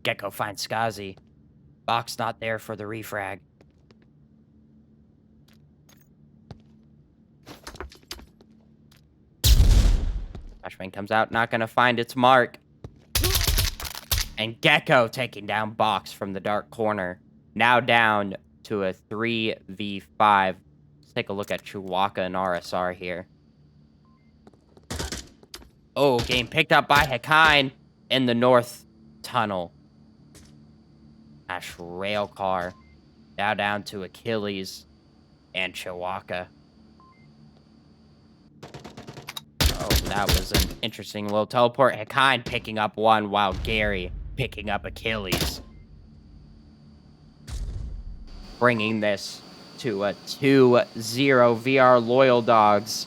Gecko finds Skazi. Box not there for the refrag. Flashbang comes out, not gonna find its mark. And Gecko taking down Box from the dark corner. Now down to a 3v5. Let's take a look at Chihuahua and RSR here. Oh, game picked up by Hekine in the north tunnel. Ash Railcar. Now down to Achilles and Chihuahua. Oh, that was an interesting little teleport. Hekine picking up one while Gary picking up Achilles. Bringing this to a 2-0 VR Loyal Dogs.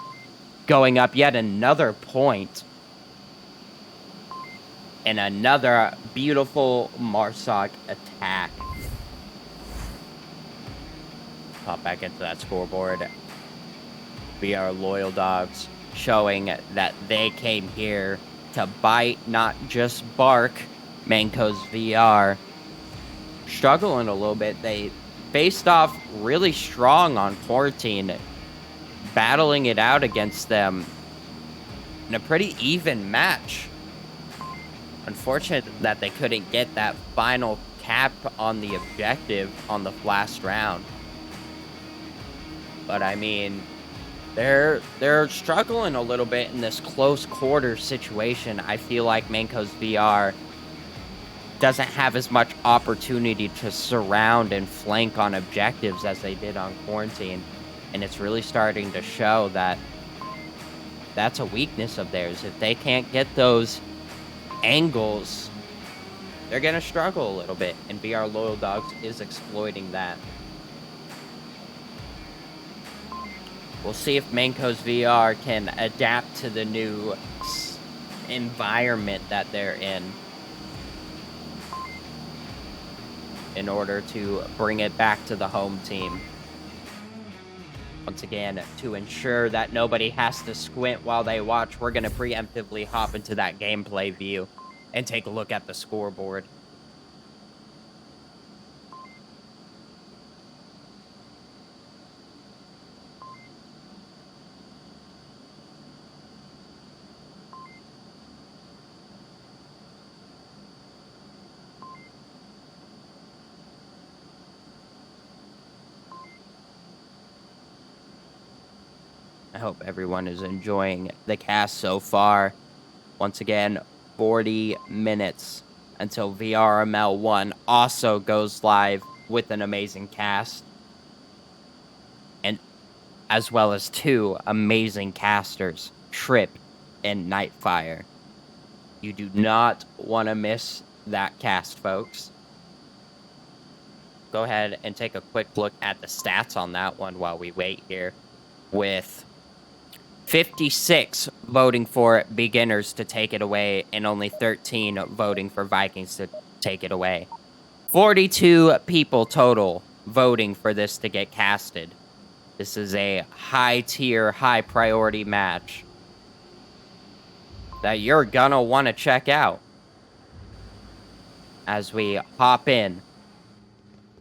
Going up yet another point. And another beautiful Marsoc attack. Pop back into that scoreboard. VR Loyal Dogs showing that they came here to bite, not just bark. MANCOSVR struggling a little bit. They faced off really strong on quarantine, battling it out against them in a pretty even match. Unfortunate that they couldn't get that final cap on the objective on the last round. But I mean, they're struggling a little bit in this close quarter situation. I feel like MANCOSVR doesn't have as much opportunity to surround and flank on objectives as they did on quarantine. And it's really starting to show that that's a weakness of theirs. If they can't get those angles, they're going to struggle a little bit. And VR Loyal Dogs is exploiting that. We'll see if MANCOSVR can adapt to the new environment that they're in order to bring it back to the home team. Once again, to ensure that nobody has to squint while they watch, we're going to preemptively hop into that gameplay view and take a look at the scoreboard. I hope everyone is enjoying the cast so far. Once again, 40 minutes until VRML 1 also goes live with an amazing cast. And as well as 2 amazing casters, Trip and Nightfire. You do not want to miss that cast, folks. Go ahead and take a quick look at the stats on that one while we wait here, with 56 voting for beginners to take it away, and only 13 voting for Vikings to take it away. 42 people total voting for this to get casted. This is a high-tier, high-priority match that you're gonna want to check out as we hop in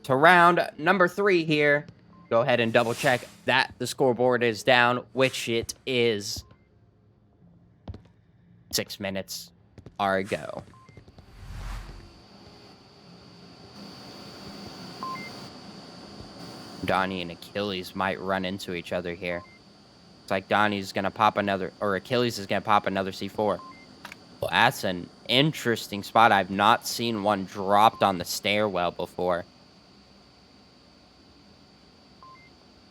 to round number 3 here. Go ahead and double check that the scoreboard is down, which it is. 6 minutes are a go. Donnie and Achilles might run into each other here. It's like Donnie's gonna pop another, or Achilles is gonna pop another C4. Well, that's an interesting spot. I've not seen one dropped on the stairwell before.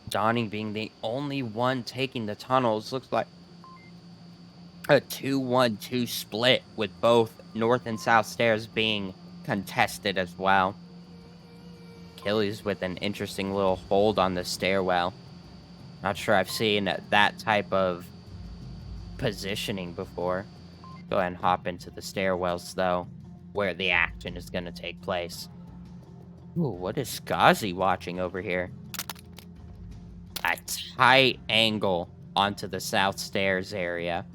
Donnie being the only one taking the tunnels. Looks like a 2-1-2 split, with both north and south stairs being contested as well. Achilles with an interesting little hold on the stairwell. Not sure I've seen that type of positioning before. Go ahead and hop into the stairwells, though, where the action is going to take place. Ooh, what is Skazi watching over here? A tight angle onto the south stairs area.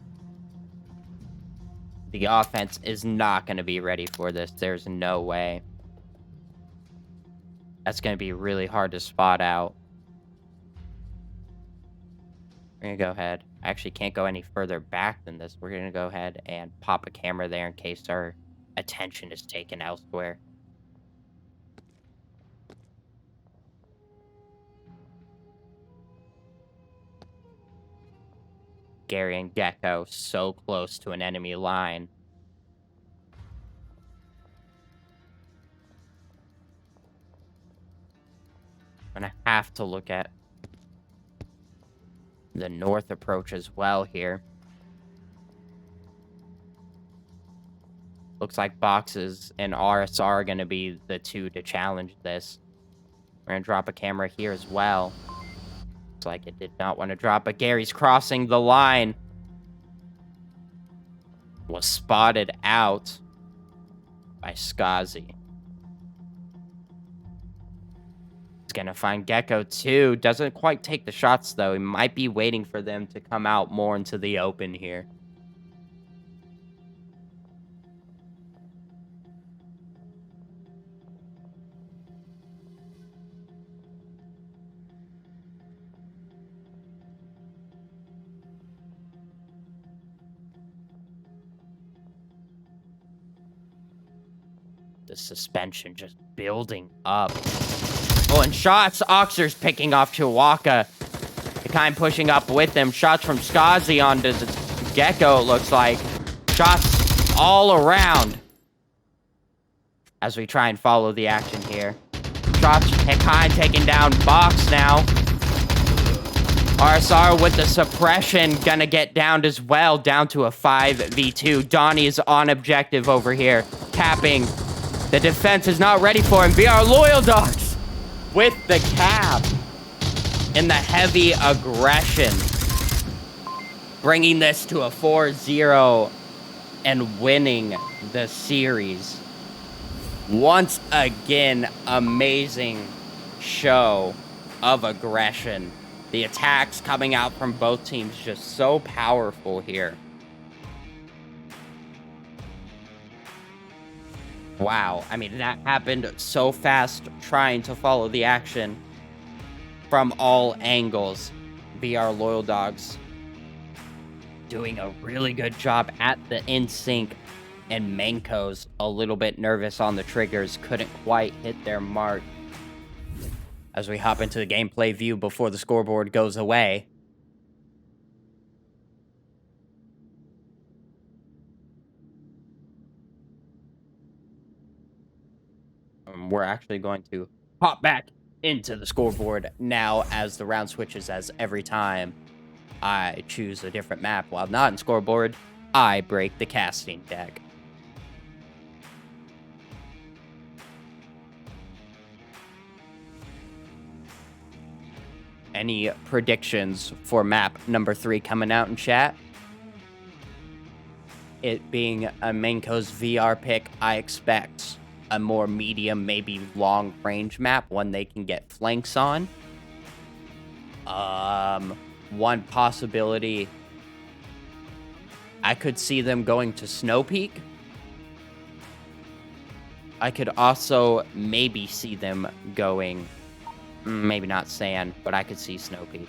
The offense is not going to be ready for this. There's no way. That's going to be really hard to spot out. We're going to go ahead. I actually can't go any further back than this. We're going to go ahead and pop a camera there in case our attention is taken elsewhere. Gary and Gecko so close to an enemy line. I'm going to have to look at the north approach as well here. Looks like Boxes and RSR are going to be the 2 to challenge this. We're going to drop a camera here as well. Looks like it did not want to drop, but Gary's crossing the line. Was spotted out by Skazi. He's going to find Gecko too. Doesn't quite take the shots, though. He might be waiting for them to come out more into the open here. the suspension just building up. Oh, and shots. Oxer's picking off Chihuahua. The kind pushing up with him. Shots from Skazi onto the Gecko, it looks like. Shots all around. As we try and follow the action here. Shots, Hekine taking down Box now. RSR with the suppression, gonna get downed as well, down to a 5v2. Donnie is on objective over here, capping. The defense is not ready for him. VR Loyal Dogs with the cap and the heavy aggression, bringing this to a 4-0 and winning the series. Once again, amazing show of aggression. The attacks coming out from both teams just so powerful here. Wow, I mean, that happened so fast, trying to follow the action from all angles. VR Loyal Dogs doing a really good job at the in-sync, and Manco's a little bit nervous on the triggers, couldn't quite hit their mark. As we hop into the gameplay view before the scoreboard goes away. We're actually going to hop back into the scoreboard now as the round switches, as every time I choose a different map while not in scoreboard, I break the casting deck. Any predictions for map number 3 coming out in chat? It being a Manco's VR pick, I expect a more medium, maybe long range map, one they can get flanks on. One possibility, I could see them going to Snow Peak. I could also maybe see them going, maybe not Sand, but I could see Snow Peak.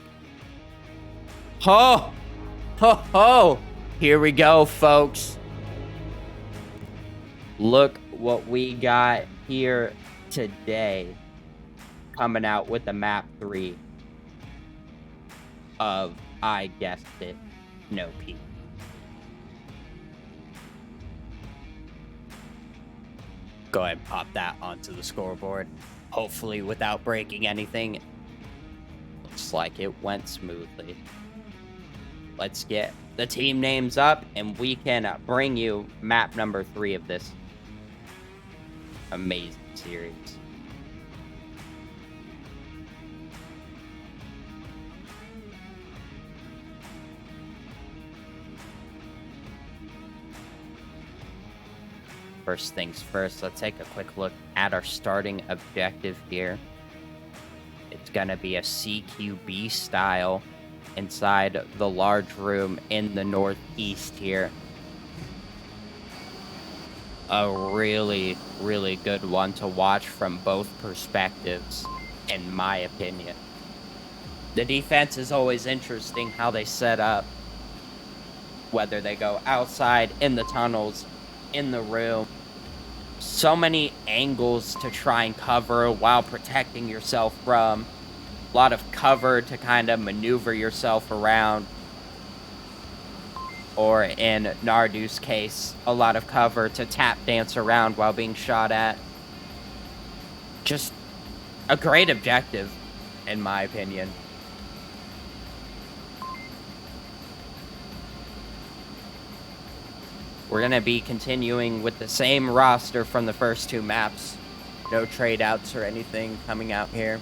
Ho! Ho ho! Here we go, folks. Look what we got here today. Coming out with the map 3 of, I guessed it, Snow Peak. Go ahead and pop that onto the scoreboard. Hopefully without breaking anything. Looks like it went smoothly. Let's get the team names up and we can bring you map number 3 of this amazing series. First things first, let's take a quick look at our starting objective here. It's gonna be a CQB style inside the large room in the northeast here. A really, really good one to watch from both perspectives, in my opinion. The defense is always interesting how they set up, whether they go outside, in the tunnels, in the room. So many angles to try and cover while protecting yourself from. A lot of cover to kind of maneuver yourself around. Or in Nardu's case, a lot of cover to tap dance around while being shot at. Just a great objective, in my opinion. We're going to be continuing with the same roster from the first 2 maps. No trade outs or anything coming out here.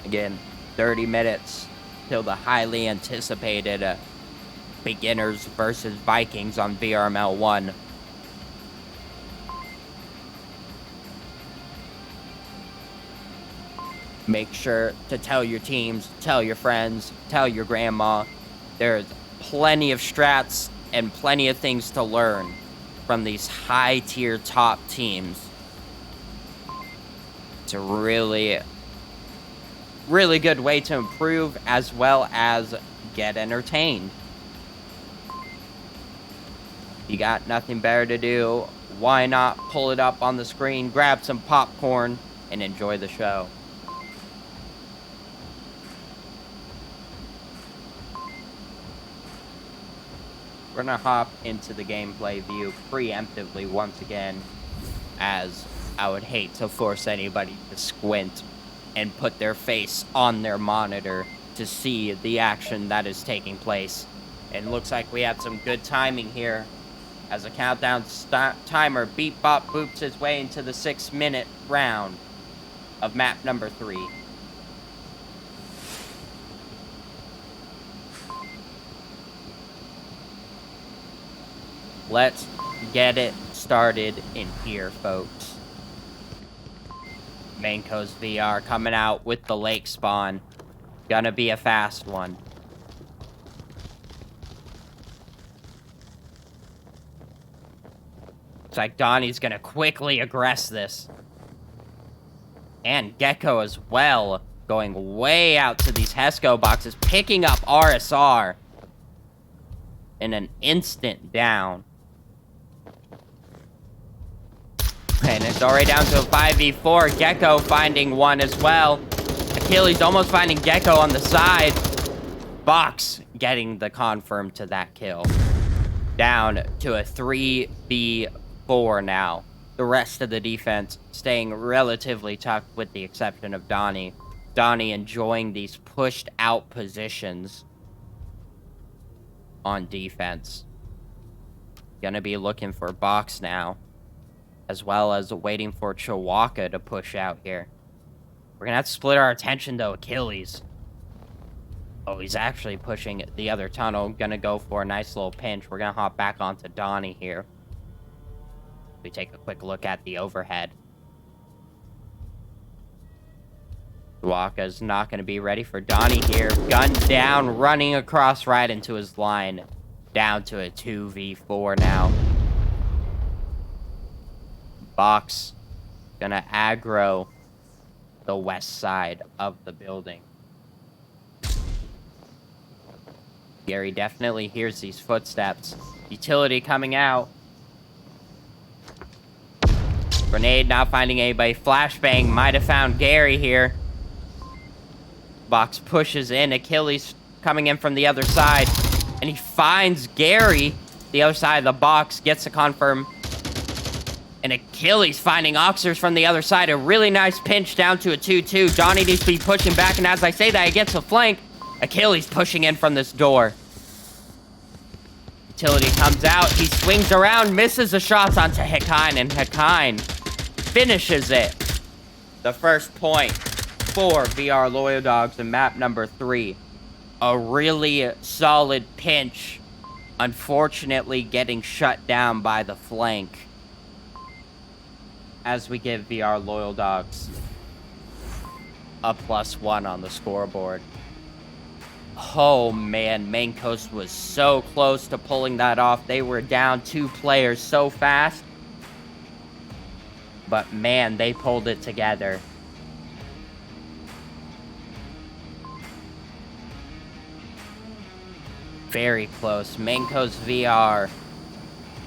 Again, 30 minutes till the highly anticipated Beginners versus Vikings on VRML 1. Make sure to tell your teams, tell your friends, tell your grandma. There's plenty of strats and plenty of things to learn from these high-tier top teams. It's a really, really good way to improve as well as get entertained. You got nothing better to do, why not pull it up on the screen, grab some popcorn, and enjoy the show. We're gonna hop into the gameplay view preemptively once again, as I would hate to force anybody to squint and put their face on their monitor to see the action that is taking place. And looks like we have some good timing here, as a countdown timer beep bop boops his way into the 6-minute round of map number 3. Let's get it started in here, folks. MANCOSVR coming out with the lake spawn. Gonna be a fast one. Looks like Donnie's gonna quickly aggress this. And Gecko as well, going way out to these Hesco boxes, picking up RSR in an instant down. And it's already down to a 5v4. Gecko finding one as well. Achilles almost finding Gecko on the side. Box getting the confirm to that kill. Down to a 3v4 now. The rest of the defense staying relatively tough with the exception of Donnie. Donnie enjoying these pushed out positions on defense. Gonna be looking for Box now, as well as waiting for Chihuahua to push out here. We're gonna have to split our attention to Achilles. Oh, he's actually pushing the other tunnel. Gonna go for a nice little pinch. We're gonna hop back onto Donnie here. We take a quick look at the overhead. Chihuahua's not gonna be ready for Donnie here. Gun down, running across right into his line. Down to a 2v4 now. Box gonna aggro the west side of the building. Gary definitely hears these footsteps. Utility coming out. Grenade not finding anybody. Flashbang might have found Gary here. Box pushes in. Achilles coming in from the other side. And he finds Gary. The other side of the box gets a confirm. And Achilles finding Oxers from the other side. A really nice pinch down to a 2-2. Donnie needs to be pushing back. And as I say that, he gets a flank. Achilles pushing in from this door. Utility comes out. He swings around, misses the shots onto Hekine. And Hekine finishes it. The first point for VR Loyal Dogs in map number 3. A really solid pinch. Unfortunately, getting shut down by the flank. As we give VR Loyal Dogs a +1 on the scoreboard. Oh man, Mancos was so close to pulling that off. They were down 2 players so fast. But man, they pulled it together. Very close. MANCOSVR,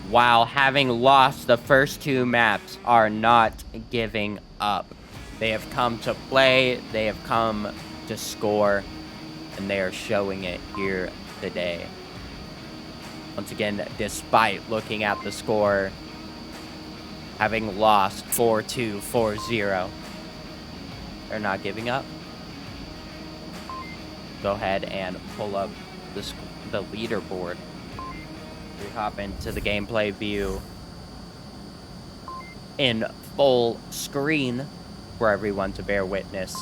while having lost the first 2 maps, are not giving up. They have come to play, they have come to score, and they are showing it here today. Once again, despite looking at the score, having lost 4-2, 4-0, they're not giving up. Go ahead and pull up the leaderboard. We hop into the gameplay view in full screen for everyone to bear witness.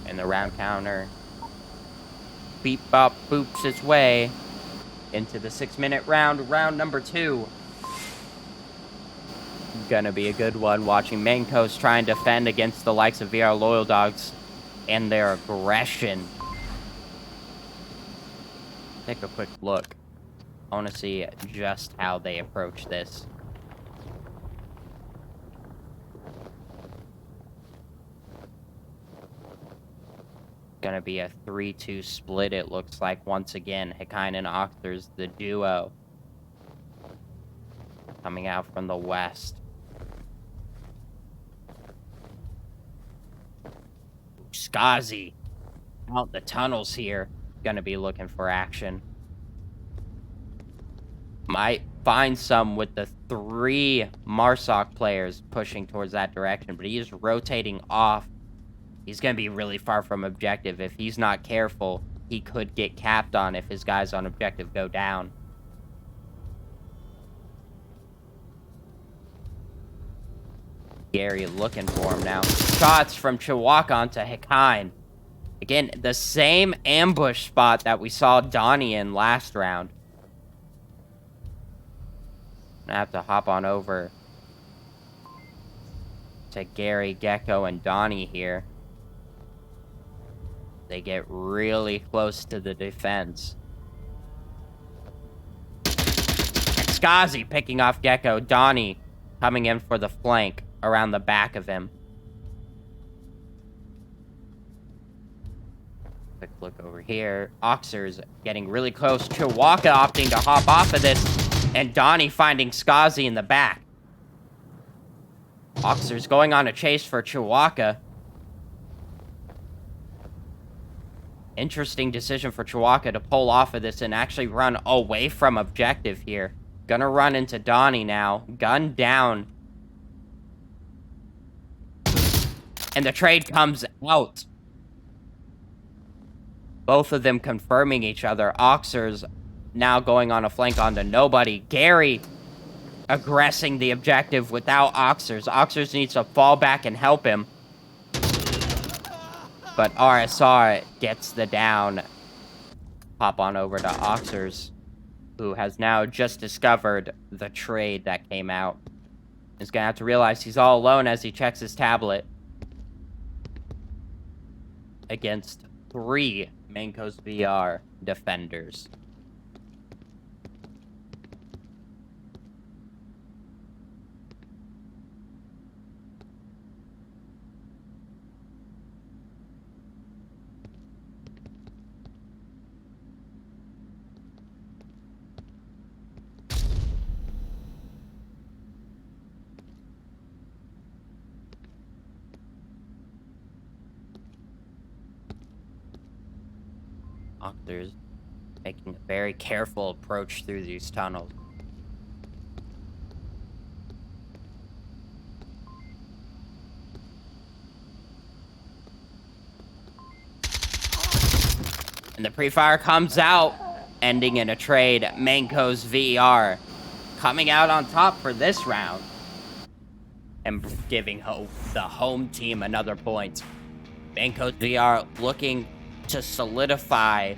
And the round counter beep bop boops its way into the 6-minute round, round number 2. Gonna be a good one, watching Mancos try and defend against the likes of VR Loyal Dogs. and their aggression. Take a quick look. I want to see just how they approach this. Gonna be a 3-2 split, it looks like, once again. Hikain and Oxers, the duo. Coming out from the west. Skazi out the tunnels here. Gonna be looking for action. Might find some with the 3 Marsoc players pushing towards that direction, but he is rotating off. He's gonna be really far from objective. If he's not careful, he could get capped on if his guys on objective go down. Gary looking for him now. Shots from Chihuahua onto Hikain. Again, the same ambush spot that we saw Donnie in last round. I have to hop on over to Gary, Gecko, and Donnie here. They get really close to the defense. And Skazi picking off Gecko. Donnie coming in for the flank around the back of him. Quick look over here. Oxers getting really close. Chihuahua opting to hop off of this. And Donnie finding Skazi in the back. Oxers going on a chase for Chihuahua. Interesting decision for Chihuahua to pull off of this and actually run away from objective here. Gonna run into Donnie now. Gun down. And the trade comes out. Both of them confirming each other. Oxers now going on a flank onto nobody. Gary aggressing the objective without Oxers. Oxers needs to fall back and help him. But RSR gets the down. Hop on over to Oxers, who has now just discovered the trade that came out. He's gonna have to realize he's all alone as he checks his tablet. Against 3 MANCOSVR defenders. Oxers making a very careful approach through these tunnels. And the pre-fire comes out, ending in a trade. MANCOSVR coming out on top for this round. And giving the home team another point. MANCOSVR looking to solidify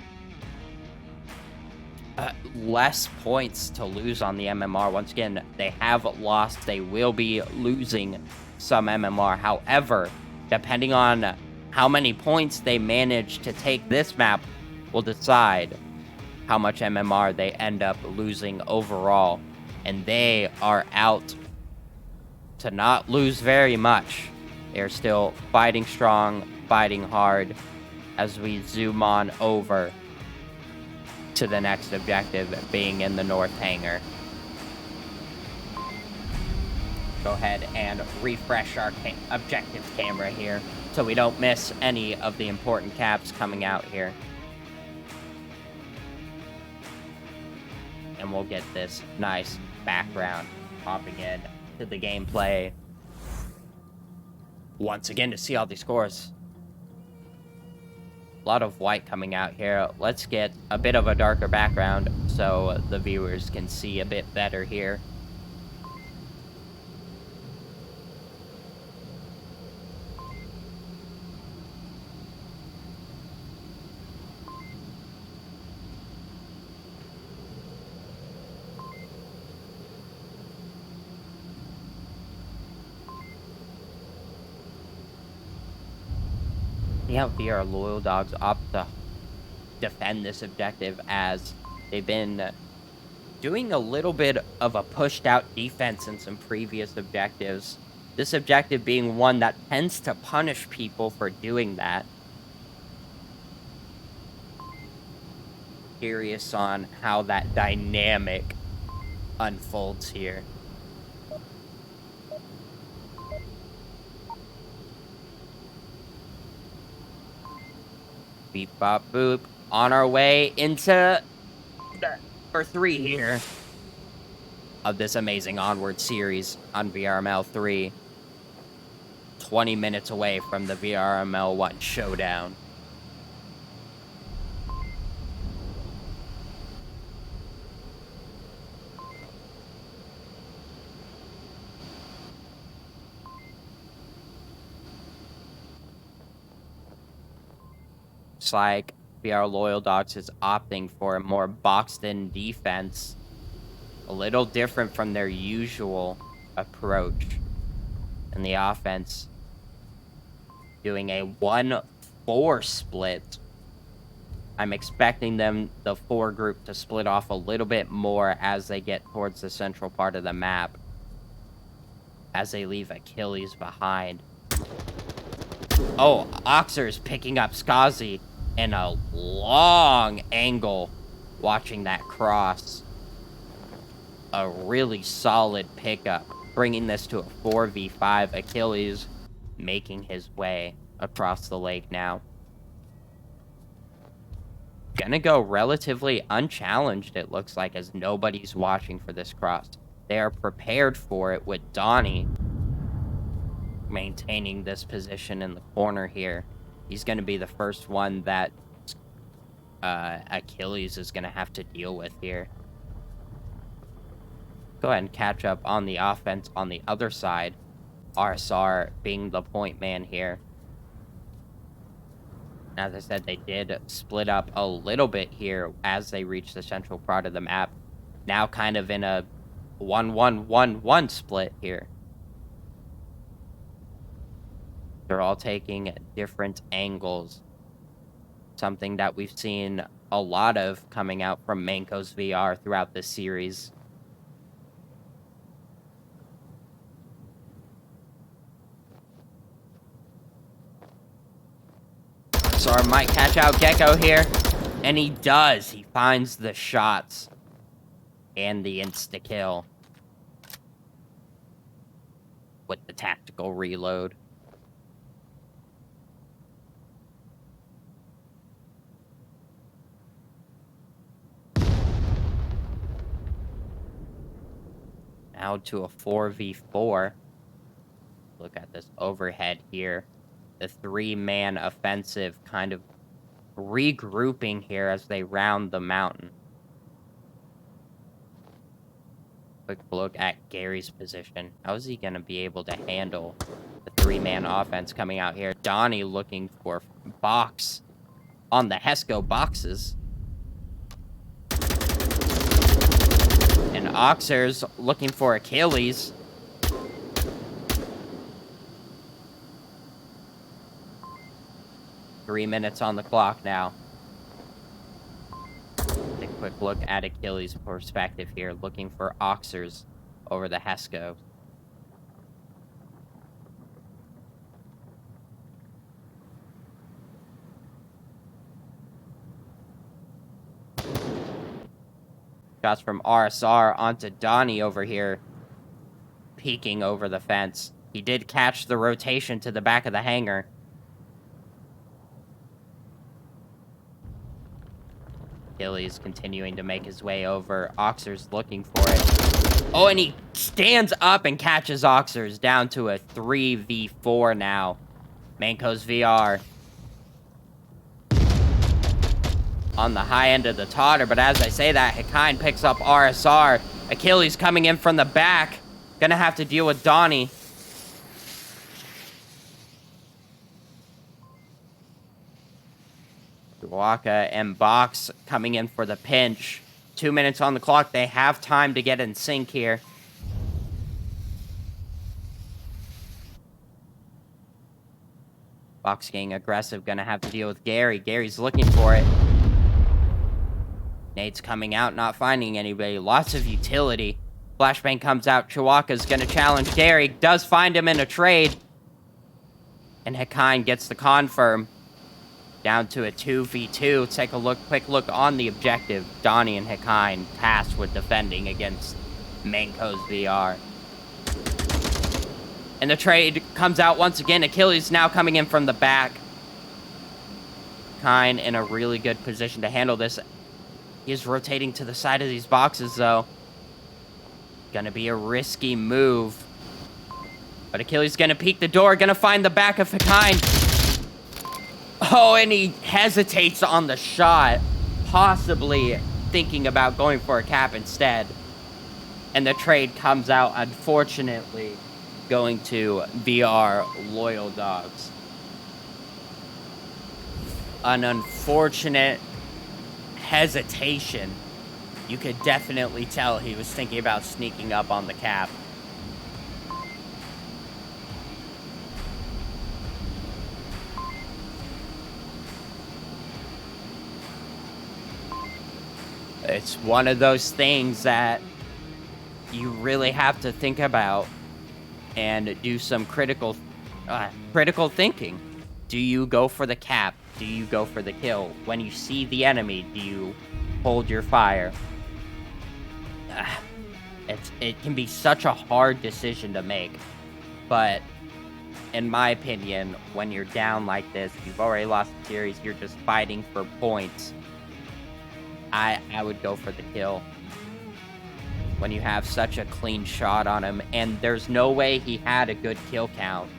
less points to lose on the MMR. Once again, they have lost. They will be losing some MMR. However, depending on how many points they manage to take this map will decide how much MMR they end up losing overall. And they are out to not lose very much. They're still fighting strong, fighting hard, as we zoom on over to the next objective, being in the north hangar. Go ahead and refresh our objective camera here so we don't miss any of the important caps coming out here. And we'll get this nice background popping in to the gameplay once again to see all these scores. A lot of white coming out here. Let's get a bit of a darker background so the viewers can see a bit better here. see how VR Loyal Dogs opt to defend this objective, as they've been doing a little bit of a pushed out defense in some previous objectives. This objective being one that tends to punish people for doing that. Curious on how that dynamic unfolds here. Beep bop boop. On our way into for 3 here of this amazing Onward series on VRML 3. 20 minutes away from the VRML 1 showdown. Looks like VR Loyal Dogs is opting for a more boxed-in defense, a little different from their usual approach in the offense, doing a 1-4 split. I'm expecting the 4 group, to split off a little bit more as they get towards the central part of the map, as they leave Achilles behind. Oh, Oxer's picking up Skazi in a long angle, watching that cross. A really solid pickup, bringing this to a 4v5. Achilles making his way across the lake now. Gonna go relatively unchallenged, it looks like, as nobody's watching for this cross. They are prepared for it, with Donnie maintaining this position in the corner here. He's going to be the first one that Achilles is going to have to deal with here. Go ahead and catch up on the offense on the other side. RSR being the point man here. As I said, they did split up a little bit here as they reached the central part of the map. Now kind of in a 1-1-1-1 split here. They're all taking different angles. Something that we've seen a lot of coming out from MANCOSVR throughout this series. Sar might catch out Gecko here, and he does. He finds the shots and the insta-kill with the tactical reload. Now to a 4v4. Look at this overhead here. The 3-man offensive kind of regrouping here as they round the mountain. Quick look at Gary's position. How is he going to be able to handle the 3-man offense coming out here? Donnie looking for box on the Hesco boxes. And Oxer's looking for Achilles. Three minutes on the clock now. Take a quick look at Achilles' perspective here, looking for Oxers over the Hesco. Shots from RSR onto Donnie over here, peeking over the fence. He did catch the rotation to the back of the hangar. Achilles continuing to make his way over. Oxer's looking for it. Oh, and he stands up and catches Oxers, down to a 3v4 now. MANCOSVR on the high end of the totter, but as I say that, Hikain picks up RSR. Achilles coming in from the back. Gonna have to deal with Donnie. Waka and Box coming in for the pinch. 2 minutes on the clock. They have time to get in sync here. Box getting aggressive, gonna have to deal with Gary. Gary's looking for it. Nate's coming out, not finding anybody. Lots of utility. Flashbang comes out. Chihuahua's gonna challenge Gary. Does find him in a trade. And Hekine gets the confirm. Down to a 2v2. Take a quick look on the objective. Donnie and Hekine tasked with defending against MANCOSVR. And the trade comes out once again. Achilles now coming in from the back. Hekine in a really good position to handle this. He is rotating to the side of these boxes, though. Gonna be a risky move. But Achilles gonna peek the door, gonna find the back of Hekine. Oh, and he hesitates on the shot, possibly thinking about going for a cap instead. And the trade comes out, unfortunately, going to VR Loyal Dogs. An unfortunate hesitation. You could definitely tell he was thinking about sneaking up on the cap. It's one of those things that you really have to think about and do some critical thinking. Do you go for the cap? Do you go for the kill? When you see the enemy, do you hold your fire? It can be such a hard decision to make, but in my opinion, when you're down like this, you've already lost the series, you're just fighting for points. I would go for the kill. When you have such a clean shot on him, and there's no way he had a good kill count.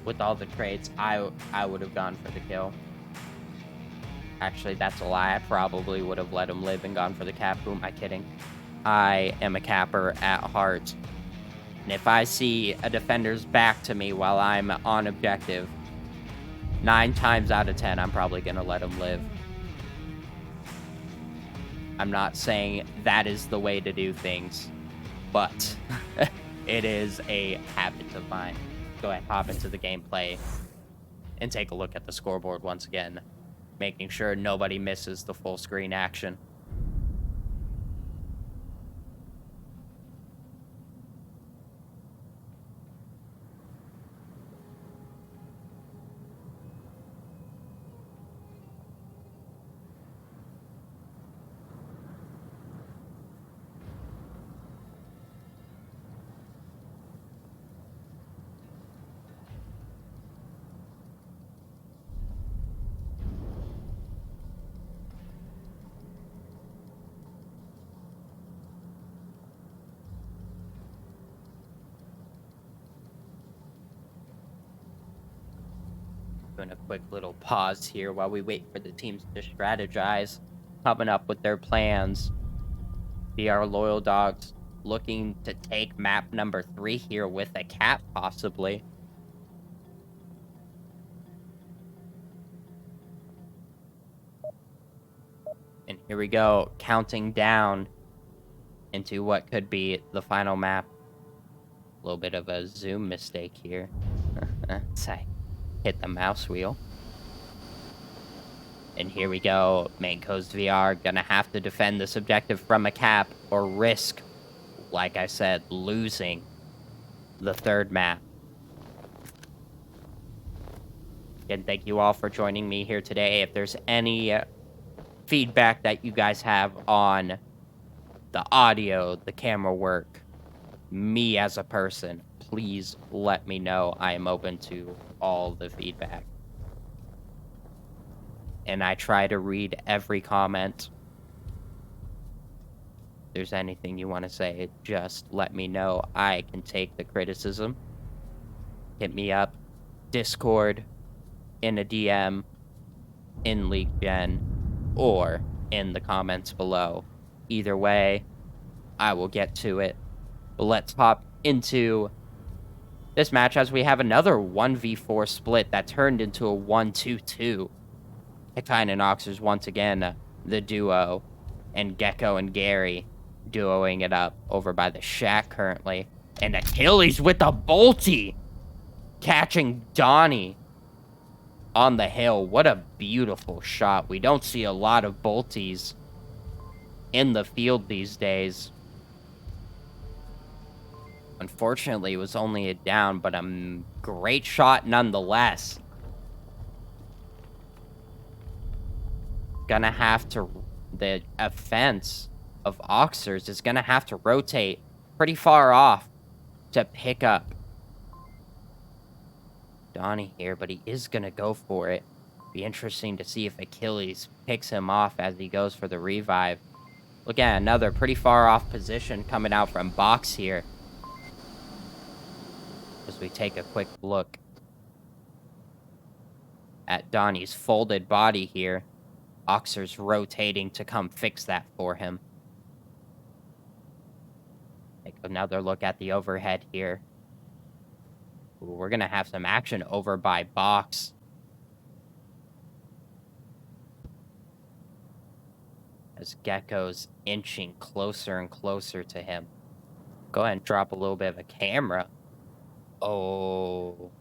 With all the trades, I would have gone for the kill. Actually, that's a lie. I probably would have let him live and gone for the cap. Who am I kidding? I am a capper at heart. And if I see a defender's back to me while I'm on objective, 9 times out of 10, I'm probably going to let him live. I'm not saying that is the way to do things, but it is a habit of mine. Go ahead, hop into the gameplay and take a look at the scoreboard once again, making sure nobody misses the full screen action. Doing a quick little pause here while we wait for the teams to strategize, coming up with their plans. VR Loyal Dogs looking to take map number 3 here with a cap, possibly. And here we go, counting down into what could be the final map. A little bit of a zoom mistake here. Say. Hit the mouse wheel. And here we go. MANCOSVR gonna have to defend this objective from a cap or risk, like I said, losing the 3rd map. Again, thank you all for joining me here today. If there's any feedback that you guys have on the audio, the camera work, me as a person, please let me know. I am open to all the feedback. And I try to read every comment. If there's anything you want to say, just let me know. I can take the criticism. Hit me up. Discord, in a DM, in League Gen, or in the comments below. Either way, I will get to it. But let's hop into this match as we have another 1v4 split that turned into a 1-2-2. Hekine and Oxers once again, the duo, and Gecko and Gary duoing it up over by the shack currently. And Achilles with the bolty! catching Donnie on the hill. What a beautiful shot. We don't see a lot of bolties in the field these days. Unfortunately, it was only a down, but a great shot nonetheless. Gonna have to... The offense of Oxers is gonna have to rotate pretty far off to pick up Donnie here, but he is gonna go for it. Be interesting to see if Achilles picks him off as he goes for the revive. Look at another pretty far off position coming out from Box here. As we take a quick look at Donnie's folded body here. Oxer's rotating to come fix that for him. Take another look at the overhead here. Ooh, we're going to have some action over by Box. As Gecko's inching closer and closer to him. Go ahead and drop a little bit of a camera. Oh.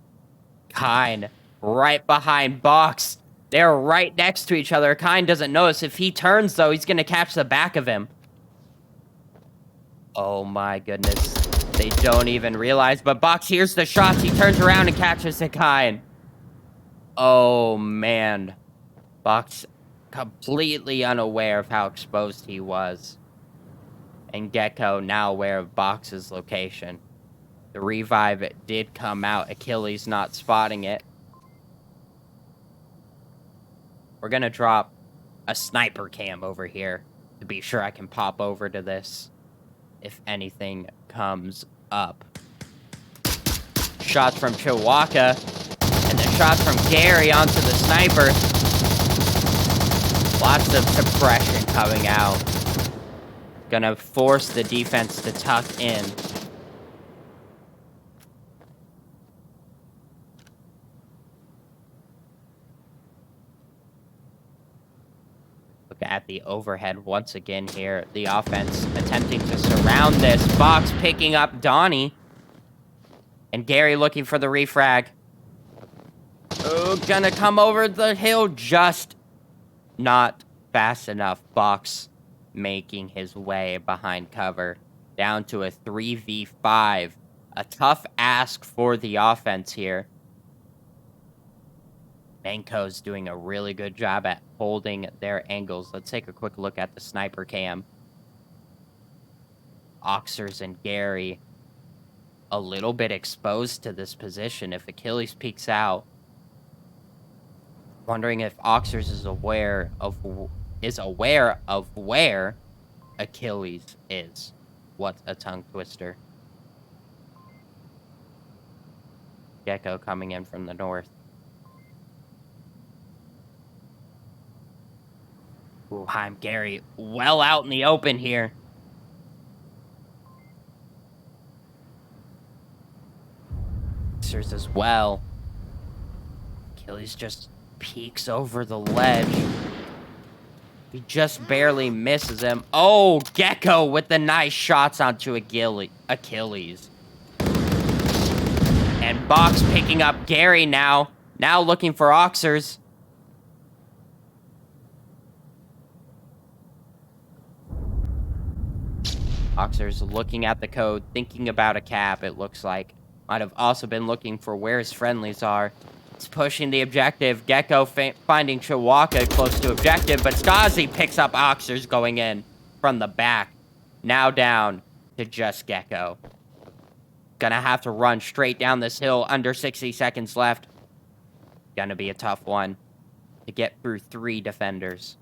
Kine right behind Box. They're right next to each other. Kine doesn't notice. If he turns, though, he's going to catch the back of him. Oh, my goodness. They don't even realize. But Box hears the shots. He turns around and catches the Kine. Oh, man. Box completely unaware of how exposed he was. And Gecko now aware of Box's location. The revive did come out. Achilles not spotting it. We're going to drop a sniper cam over here to be sure I can pop over to this if anything comes up. Shots from Chihuahua and then shots from Gary onto the sniper. Lots of suppression coming out. Gonna force the defense to tuck in. At the overhead once again here. The offense attempting to surround this. Box picking up Donnie. And Gary looking for the refrag. Oh, gonna come over the hill. Just not fast enough. Box making his way behind cover. Down to a 3v5. A tough ask for the offense here. Manco's doing a really good job at holding their angles. Let's take a quick look at the sniper cam. Oxers and Gary a little bit exposed to this position. If Achilles peeks out, wondering if Oxers is aware of where Achilles is. What a tongue twister. Gecko coming in from the north. Ooh, I'm Gary well out in the open here. Sixers as well. Achilles just peeks over the ledge. He just barely misses him. Oh, Gecko with the nice shots onto Achilles. And Box picking up Gary now. Now looking for Oxers. Oxers looking at the code, thinking about a cap, it looks like. Might have also been looking for where his friendlies are. It's pushing the objective. Gecko finding Chihuahua close to objective, but Skazi picks up Oxers going in from the back. Now down to just Gecko. Gonna have to run straight down this hill, under 60 seconds left. Gonna be a tough one to get through 3 defenders.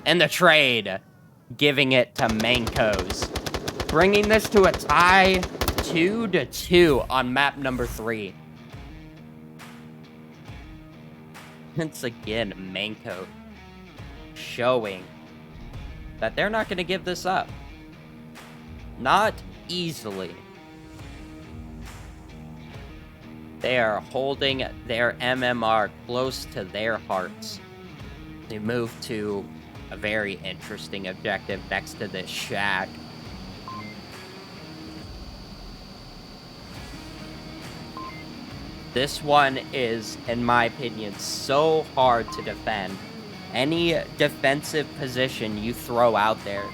And the trade, giving it to Mancos. Bringing this to a tie, 2-2 on map number 3. Once again, Manco showing that they're not going to give this up. Not easily. They are holding their MMR close to their hearts. They move to a very interesting objective next to this shack. This one is, in my opinion, so hard to defend. Any defensive position you throw out there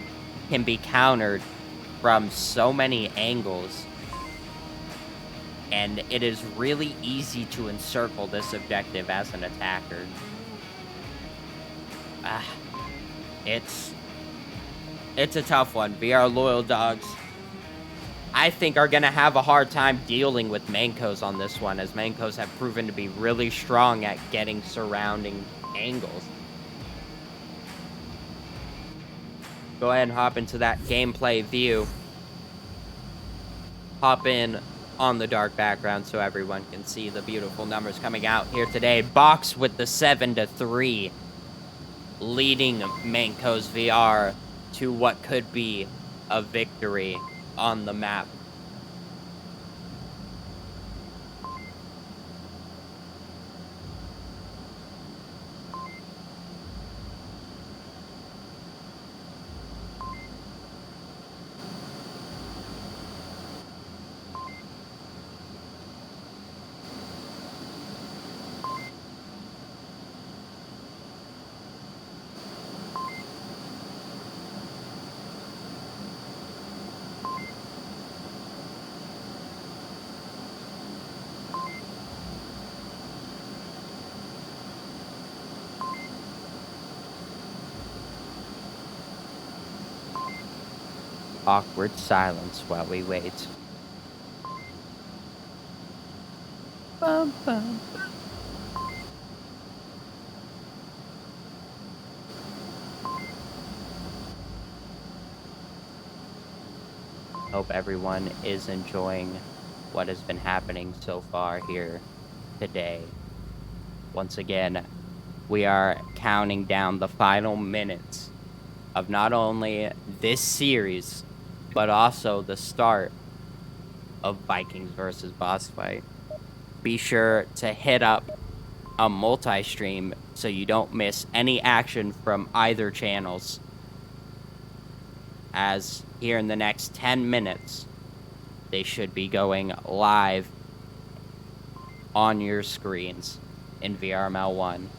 can be countered from so many angles. And it is really easy to encircle this objective as an attacker. It's a tough one. VR loyal dogs, I think, are going to have a hard time dealing with Mancos on this one, as Mancos have proven to be really strong at getting surrounding angles. Go ahead and hop into that gameplay view. Hop in on the dark background so everyone can see the beautiful numbers coming out here today. Box with the 7-3, leading MANCOSVR to what could be a victory on the map. Awkward silence while we wait. Bum, bum. Hope everyone is enjoying what has been happening so far here today. Once again, we are counting down the final minutes of not only this series, but also the start of Vikings versus Boss Fight. Be sure to hit up a multi-stream so you don't miss any action from either channels, as here in the next 10 minutes, they should be going live on your screens in VRML 1.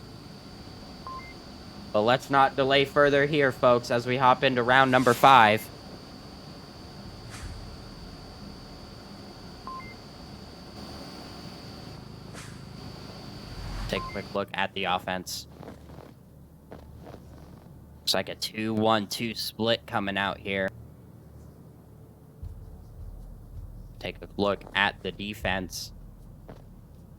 But let's not delay further here, folks, as we hop into round number 5. Take a quick look at the offense. Looks like a 2-1-2 split coming out here. Take a look at the defense,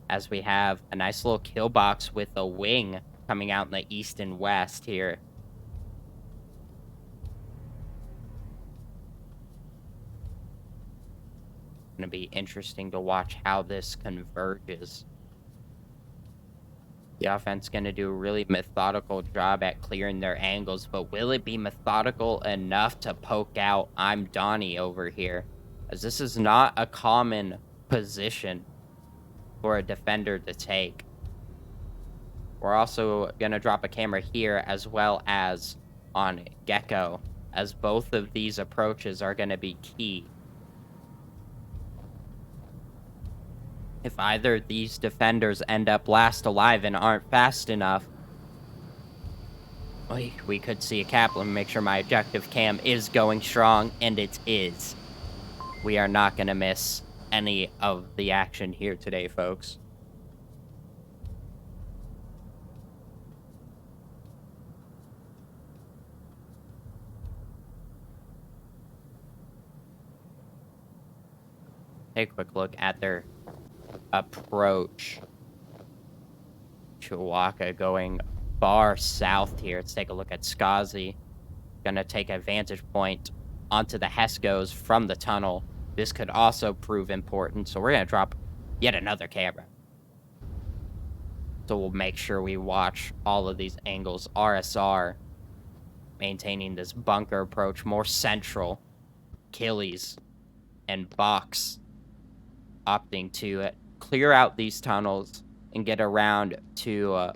as we have a nice little kill box with a wing coming out in the east and west here. Going to be interesting to watch how this converges. The offense going to do a really methodical job at clearing their angles, but will it be methodical enough to poke out I'm Donnie over here? As this is not a common position for a defender to take. We're also going to drop a camera here as well as on Gecko, as both of these approaches are going to be key. If either of these defenders end up last alive and aren't fast enough, we could see a cap. Let me make sure my objective cam is going strong, and it is. We are not going to miss any of the action here today, folks. Take a quick look at their approach. Chihuahua going far south here. Let's take a look at Skazi. Gonna take a vantage point onto the Heskos from the tunnel. This could also prove important, so we're gonna drop yet another camera. So we'll make sure we watch all of these angles. RSR maintaining this bunker approach more central. Achilles and Box opting to clear out these tunnels and get around to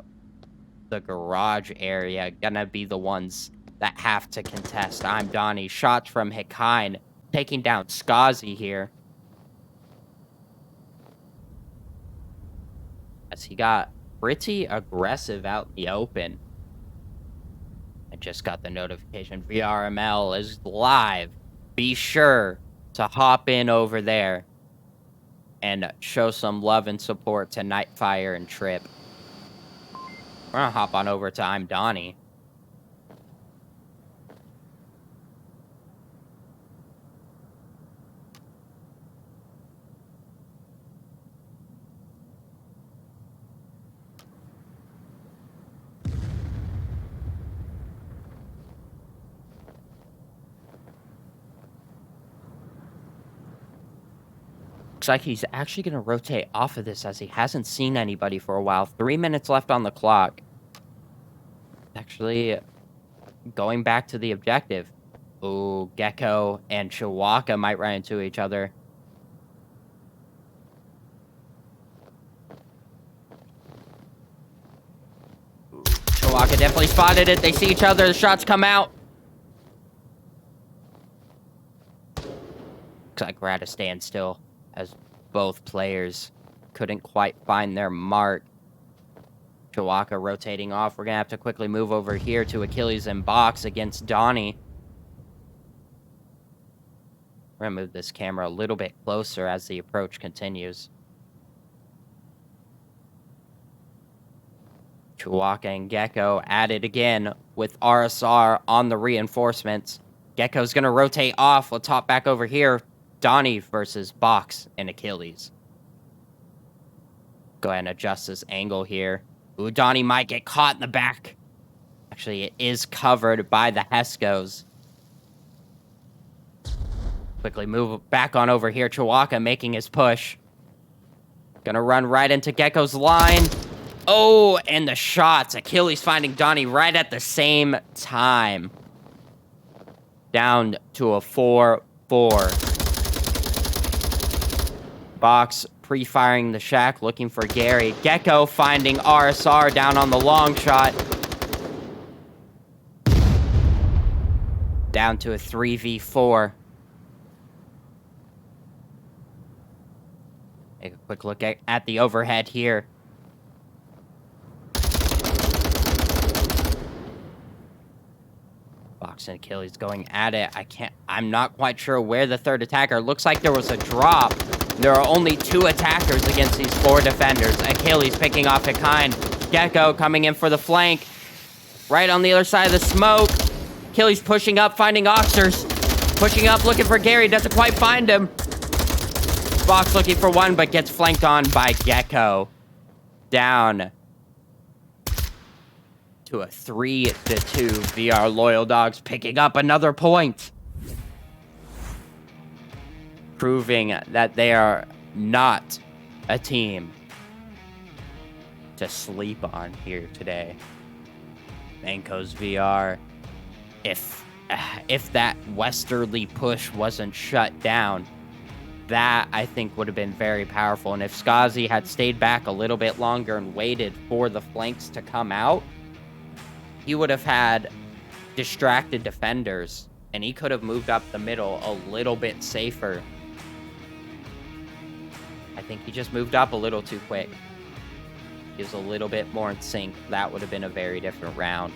the garage area gonna be the ones that have to contest. I'm Donnie. Shots from Hikain taking down Skazi here. As he got pretty aggressive out in the open. I just got the notification. VRML is live. Be sure to hop in over there and show some love and support to Nightfire and Trip. We're gonna hop on over to I'm Donnie. Looks like he's actually going to rotate off of this as he hasn't seen anybody for a while. 3 minutes left on the clock. Actually, going back to the objective. Ooh, Gecko and Chihuahua might run into each other. Ooh, Chihuahua definitely spotted it. They see each other. The shots come out. Looks like we're at a standstill as both players couldn't quite find their mark. Chihuahua rotating off. We're going to have to quickly move over here to Achilles and Box against Donnie. We're going to move this camera a little bit closer as the approach continues. Chihuahua and Gecko at it again with RSR on the reinforcements. Gecko's going to rotate off. We'll top back over here. Donnie versus Box and Achilles. Go ahead and adjust this angle here. Ooh, Donnie might get caught in the back. Actually, it is covered by the Heskos. Quickly move back on over here. Chihuahua making his push. Gonna run right into Gecko's line. Oh, and the shots. Achilles finding Donnie right at the same time. Down to a 4-4. Box pre-firing the shack, looking for Gary. Gecko finding RSR down on the long shot. Down to a 3v4. Take a quick look at the overhead here. Box and Achilles going at it. I'm not quite sure where the third attacker. Looks like there was a drop. There are only 2 attackers against these 4 defenders. Achilles picking off Hikain. Gecko coming in for the flank. Right on the other side of the smoke. Achilles pushing up, finding Oxers. Pushing up, looking for Gary. Doesn't quite find him. Box looking for one, but gets flanked on by Gecko. Down to a 3-2. VR Loyal Dogs picking up another point. Proving that they are not a team to sleep on here today. MANCOSVR, if that westerly push wasn't shut down, that I think would have been very powerful. And if Skazi had stayed back a little bit longer and waited for the flanks to come out, he would have had distracted defenders, and he could have moved up the middle a little bit safer. I think he just moved up a little too quick. He was a little bit more in sync. That would have been a very different round.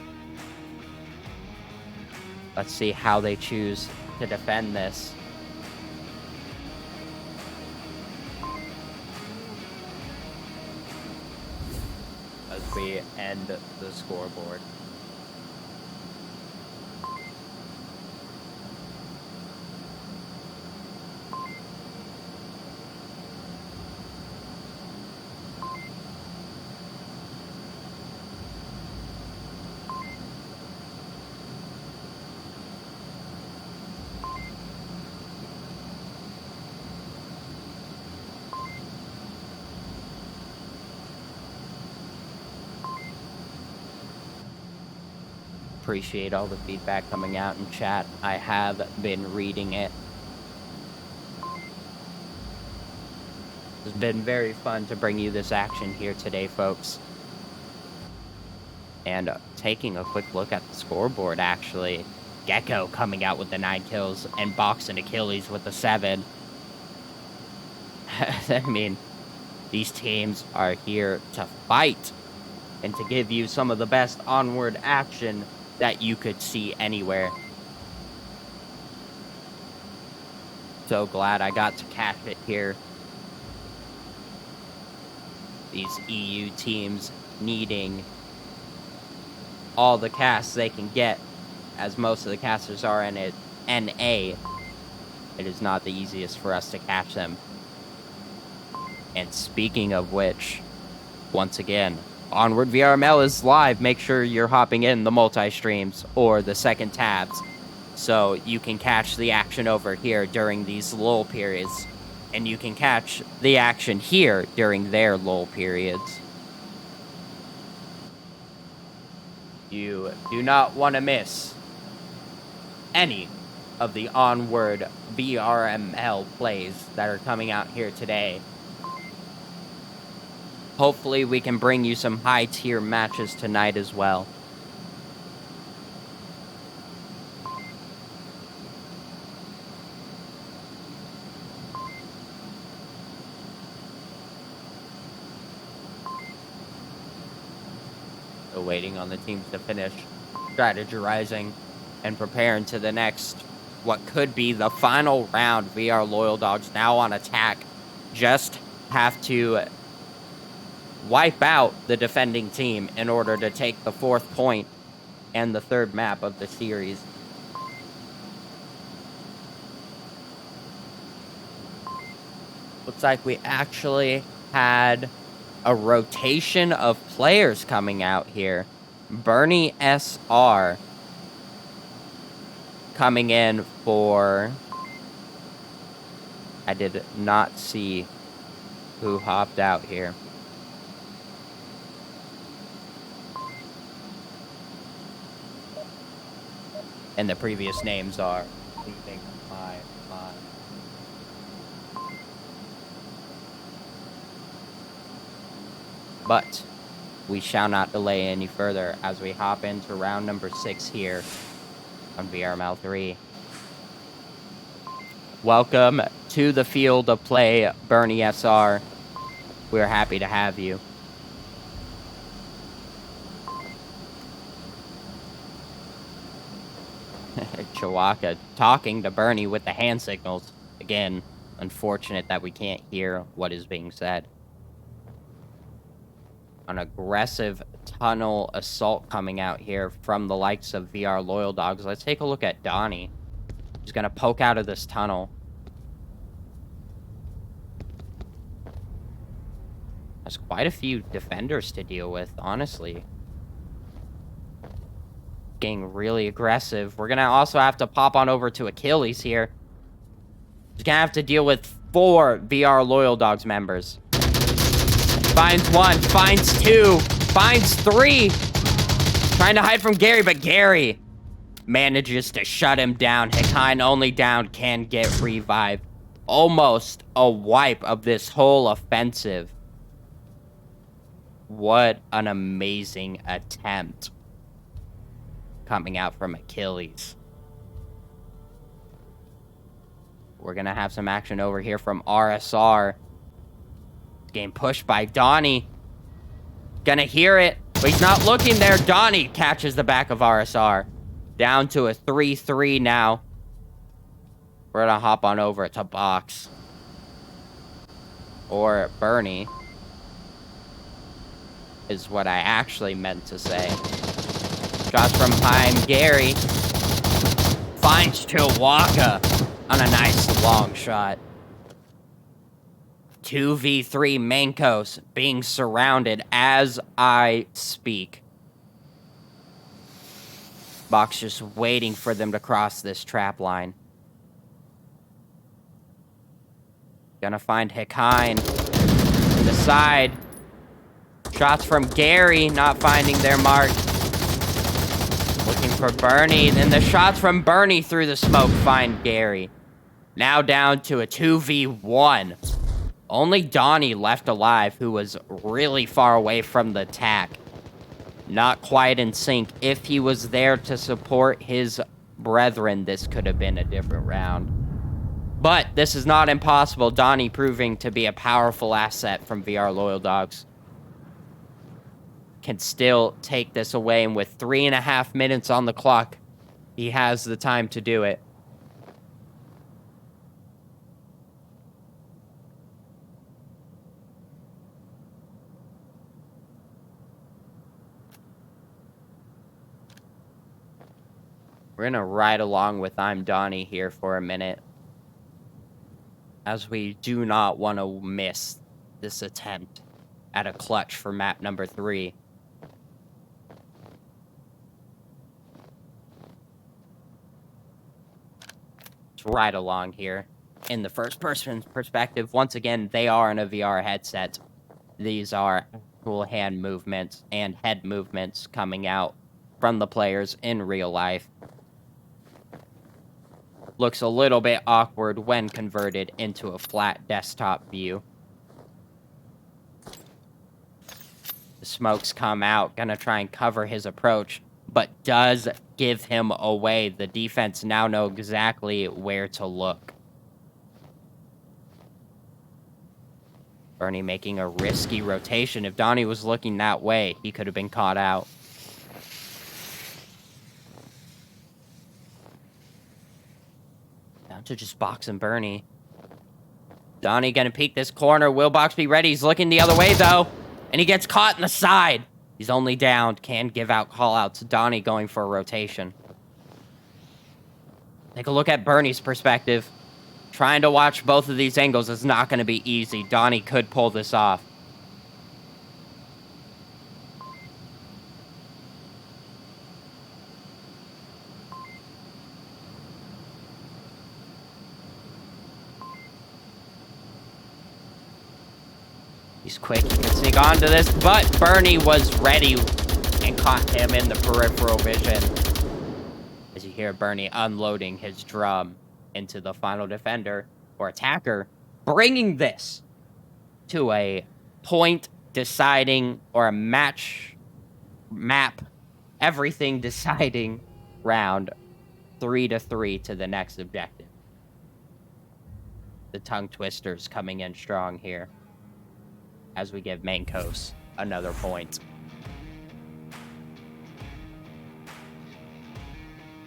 Let's see how they choose to defend this. As we end the scoreboard. Appreciate all the feedback coming out in chat. I have been reading it. It's been very fun to bring you this action here today, folks. And taking a quick look at the scoreboard, actually. Gecko coming out with the 9 kills and Box and Achilles with the 7. I mean, these teams are here to fight and to give you some of the best Onward action that you could see anywhere. So glad I got to catch it here. These EU teams needing all the casts they can get, as most of the casters are in it NA. It is not the easiest for us to catch them. And speaking of which, once again, Onward VRML is live. Make sure you're hopping in the multi-streams or the second tabs so you can catch the action over here during these lull periods. And you can catch the action here during their lull periods. You do not want to miss any of the Onward VRML plays that are coming out here today. Hopefully we can bring you some high-tier matches tonight as well. Still waiting on the teams to finish strategizing and preparing to the next, what could be the final round. VR Loyal Dogs now on attack. Just have to wipe out the defending team in order to take the 4th point and the 3rd map of the series. Looks like we actually had a rotation of players coming out here. Bernie SR coming in for... I did not see who hopped out here. And the previous names are leaving my mind. But we shall not delay any further as we hop into round number 6 here on VRML 3. Welcome to the field of play, Bernie SR. We're happy to have you. Chihuahua talking to Bernie with the hand signals. Again, unfortunate that we can't hear what is being said. An aggressive tunnel assault coming out here from the likes of VR Loyal Dogs. Let's take a look at Donnie. He's going to poke out of this tunnel. There's quite a few defenders to deal with, honestly. Getting really aggressive. We're going to also have to pop on over to Achilles here. He's going to have to deal with 4 VR Loyal Dogs members. Finds 1, finds 2, finds 3. Trying to hide from Gary, but Gary manages to shut him down. Hikine only down, can get revived. Almost a wipe of this whole offensive. What an amazing attempt coming out from Achilles. We're gonna have some action over here from RSR. Getting pushed by Donnie. Gonna hear it, but he's not looking there. Donnie catches the back of RSR. Down to a 3-3 now. We're gonna hop on over to Box. Or Bernie. Is what I actually meant to say. Shots from behind Gary. Finds Chihuahua on a nice long shot. 2v3 Mancos being surrounded as I speak. Box just waiting for them to cross this trap line. Gonna find Hikine to the side. Shots from Gary, not finding their mark. Looking for Bernie, then the shots from Bernie through the smoke find Gary. Now down to a 2v1. Only Donnie left alive, who was really far away from the attack. Not quite in sync. If he was there to support his brethren, this could have been a different round. But this is not impossible. Donnie proving to be a powerful asset from VR Loyal Dogs. Can still take this away, and with 3.5 minutes on the clock, he has the time to do it. We're gonna ride along with I'm Donnie here for a minute, as we do not want to miss this attempt at a clutch for map number 3. Let's ride along here. In the first person's perspective, once again, they are in a VR headset. These are actual hand movements and head movements coming out from the players in real life. Looks a little bit awkward when converted into a flat desktop view. The smokes come out, gonna try and cover his approach, but does give him away. The defense now know exactly where to look. Bernie making a risky rotation. If Donnie was looking that way, he could have been caught out. Down to just boxing Bernie. Donnie gonna peek this corner. Will Box be ready? He's looking the other way, though. And he gets caught in the side. He's only downed. Can give out call-outs. Donnie going for a rotation. Take a look at Bernie's perspective. Trying to watch both of these angles is not going to be easy. Donnie could pull this off. He's quick. He can sneak onto this, but Bernie was ready and caught him in the peripheral vision. As you hear Bernie unloading his drum into the final defender or attacker, bringing this to a point deciding or a map, everything deciding round 3-3 to the next objective. The tongue twisters coming in strong here as we give Mancos another point.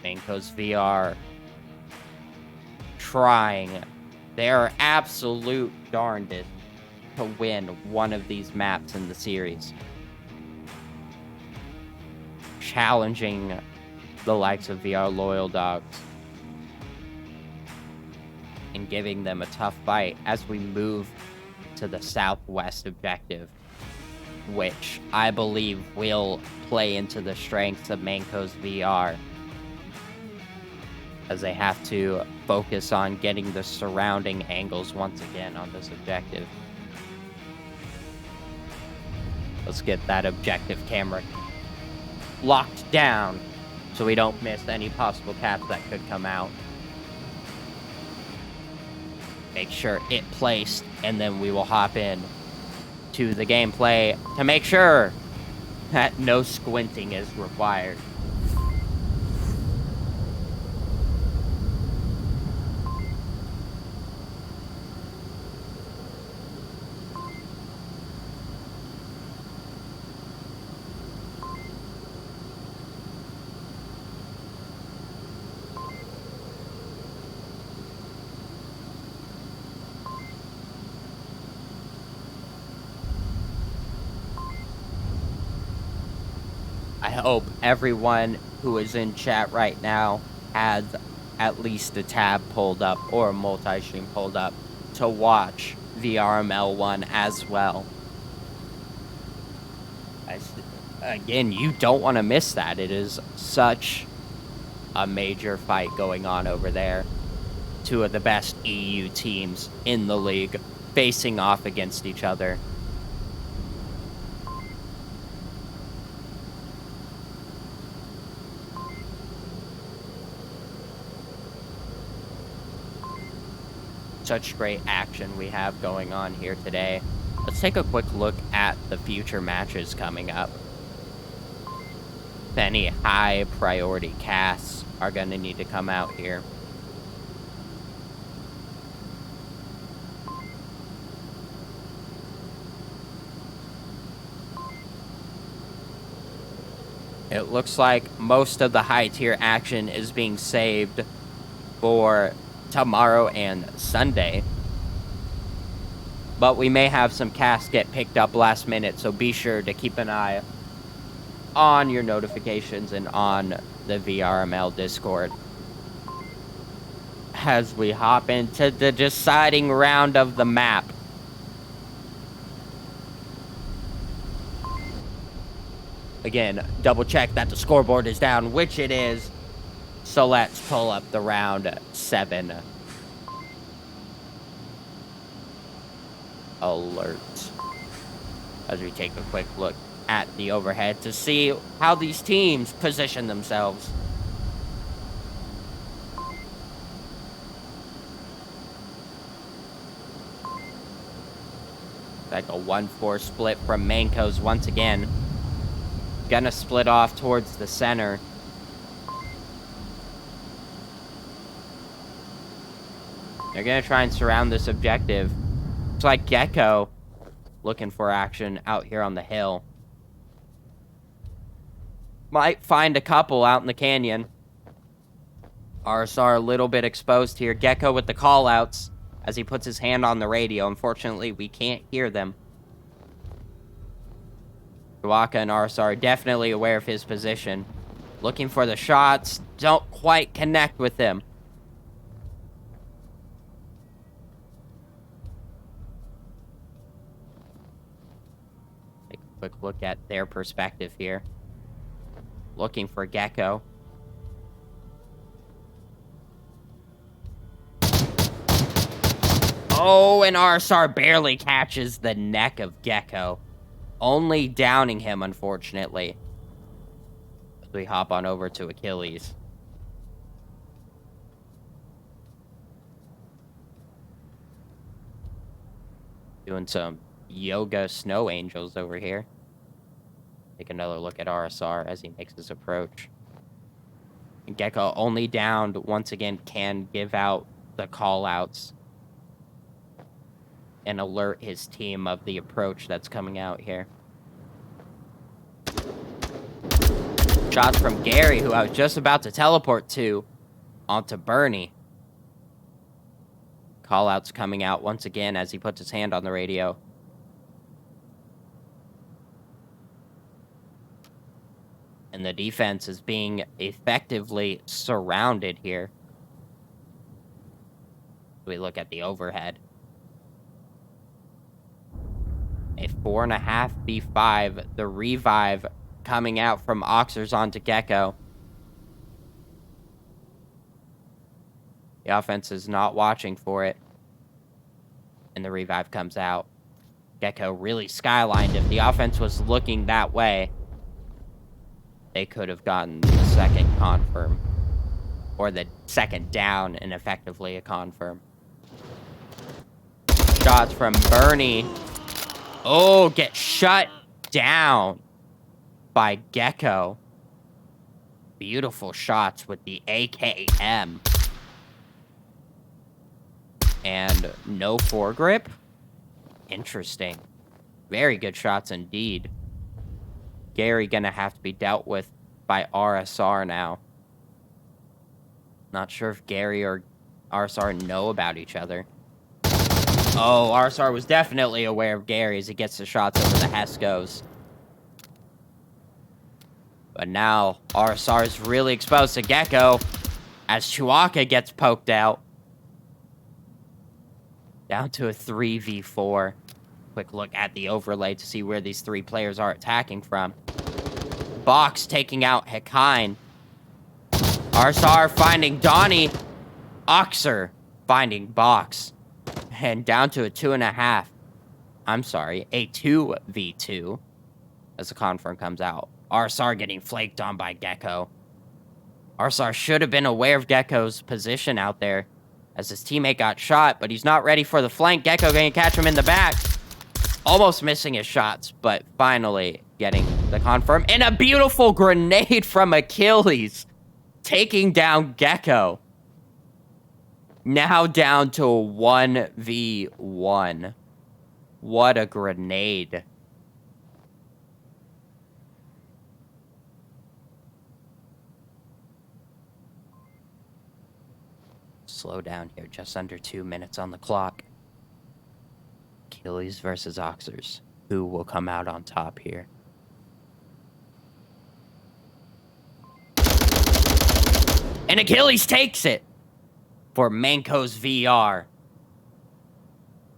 MANCOSVR trying their absolute darndest to win one of these maps in the series. Challenging the likes of VR Loyal Dogs and giving them a tough fight as we move to the southwest objective, which I believe will play into the strengths of MANCOSVR, as they have to focus on getting the surrounding angles once again on this objective. Let's get that objective camera locked down so we don't miss any possible taps that could come out. Make sure it placed, and then we will hop in to the gameplay to make sure that no squinting is required. I hope everyone who is in chat right now has at least a tab pulled up or a multi-stream pulled up to watch VRML 1 as well. Again, you don't want to miss that. It is such a major fight going on over there. Two of the best EU teams in the league facing off against each other. Such great action we have going on here today. Let's take a quick look at the future matches coming up. If any high priority casts are going to need to come out here. It looks like most of the high tier action is being saved for tomorrow and Sunday. But we may have some casts get picked up last minute, so be sure to keep an eye on your notifications and on the VRML Discord. As we hop into the deciding round of the map. Again, double check that the scoreboard is down, which it is. So let's pull up the round 7 alert. As we take a quick look at the overhead to see how these teams position themselves. Like a 1-4 split from Mancos once again. Gonna split off towards the center. They're gonna try and surround this objective. Looks like Gecko looking for action out here on the hill. Might find a couple out in the canyon. RSR a little bit exposed here. Gecko with the callouts as he puts his hand on the radio. Unfortunately, we can't hear them. Chewbacca and RSR definitely aware of his position. Looking for the shots. Don't quite connect with him. Take a quick look at their perspective here. Looking for Gecko. Oh, and RSR barely catches the neck of Gecko. Only downing him, unfortunately. As we hop on over to Achilles. Doing some yoga snow angels over here. Take another look at RSR as he makes his approach. And Gecko, only downed, once again, can give out the call-outs and alert his team of the approach that's coming out here. Shots from Gary, who I was just about to teleport to, onto Bernie. Callouts coming out once again as he puts his hand on the radio. And the defense is being effectively surrounded here. We look at the overhead. A 4.5v5. The revive coming out from Oxers onto Gecko. The offense is not watching for it. And the revive comes out. Gecko really skylined. If the offense was looking that way, they could have gotten the second confirm. Or the second down and effectively a confirm. Shots from Bernie. Oh, get shut down by Gecko. Beautiful shots with the AKM. And no foregrip? Interesting. Very good shots indeed. Gary gonna have to be dealt with by RSR now. Not sure if Gary or RSR know about each other. Oh, RSR was definitely aware of Gary as he gets the shots over the Heskos. But now, RSR is really exposed to Gecko as Chewbacca gets poked out. Down to a 3v4. Quick look at the overlay to see where these three players are attacking from. Box taking out Hekine. RSR finding Donnie. Oxer finding Box. And down to a 2.5. I'm sorry, a 2v2. As the confirm comes out. RSR getting flaked on by Gecko. RSR should have been aware of Gecko's position out there. as his teammate got shot, but he's not ready for the flank. Gecko going to catch him in the back. Almost missing his shots, but finally getting the confirm. And a beautiful grenade from Achilles, taking down Gecko. Now down to a 1v1. What a grenade. Slow down here, just under 2 minutes on the clock. Achilles versus Oxers. Who will come out on top here? And Achilles takes it for MANCOSVR.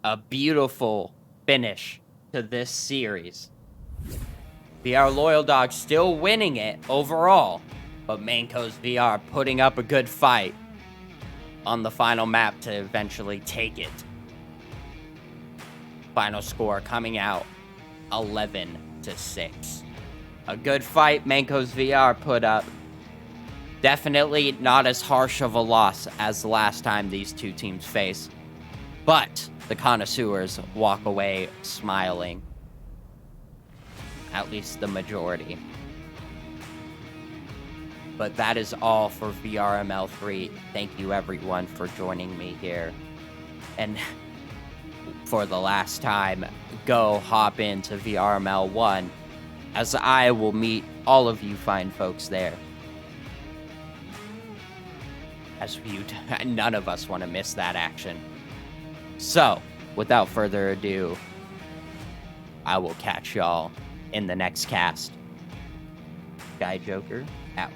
A beautiful finish to this series. VR Loyal Dog still winning it overall, but MANCOSVR putting up a good fight on the final map to eventually take it. Final score coming out 11-6. A good fight MANCOSVR put up. Definitely not as harsh of a loss as the last time these two teams faced. But the connoisseurs walk away smiling. At least the majority. But that is all for VRML 3. Thank you everyone for joining me here. And for the last time, go hop into VRML 1, as I will meet all of you fine folks there. As none of us want to miss that action. So, without further ado, I will catch y'all in the next cast. TheSkyJoker out.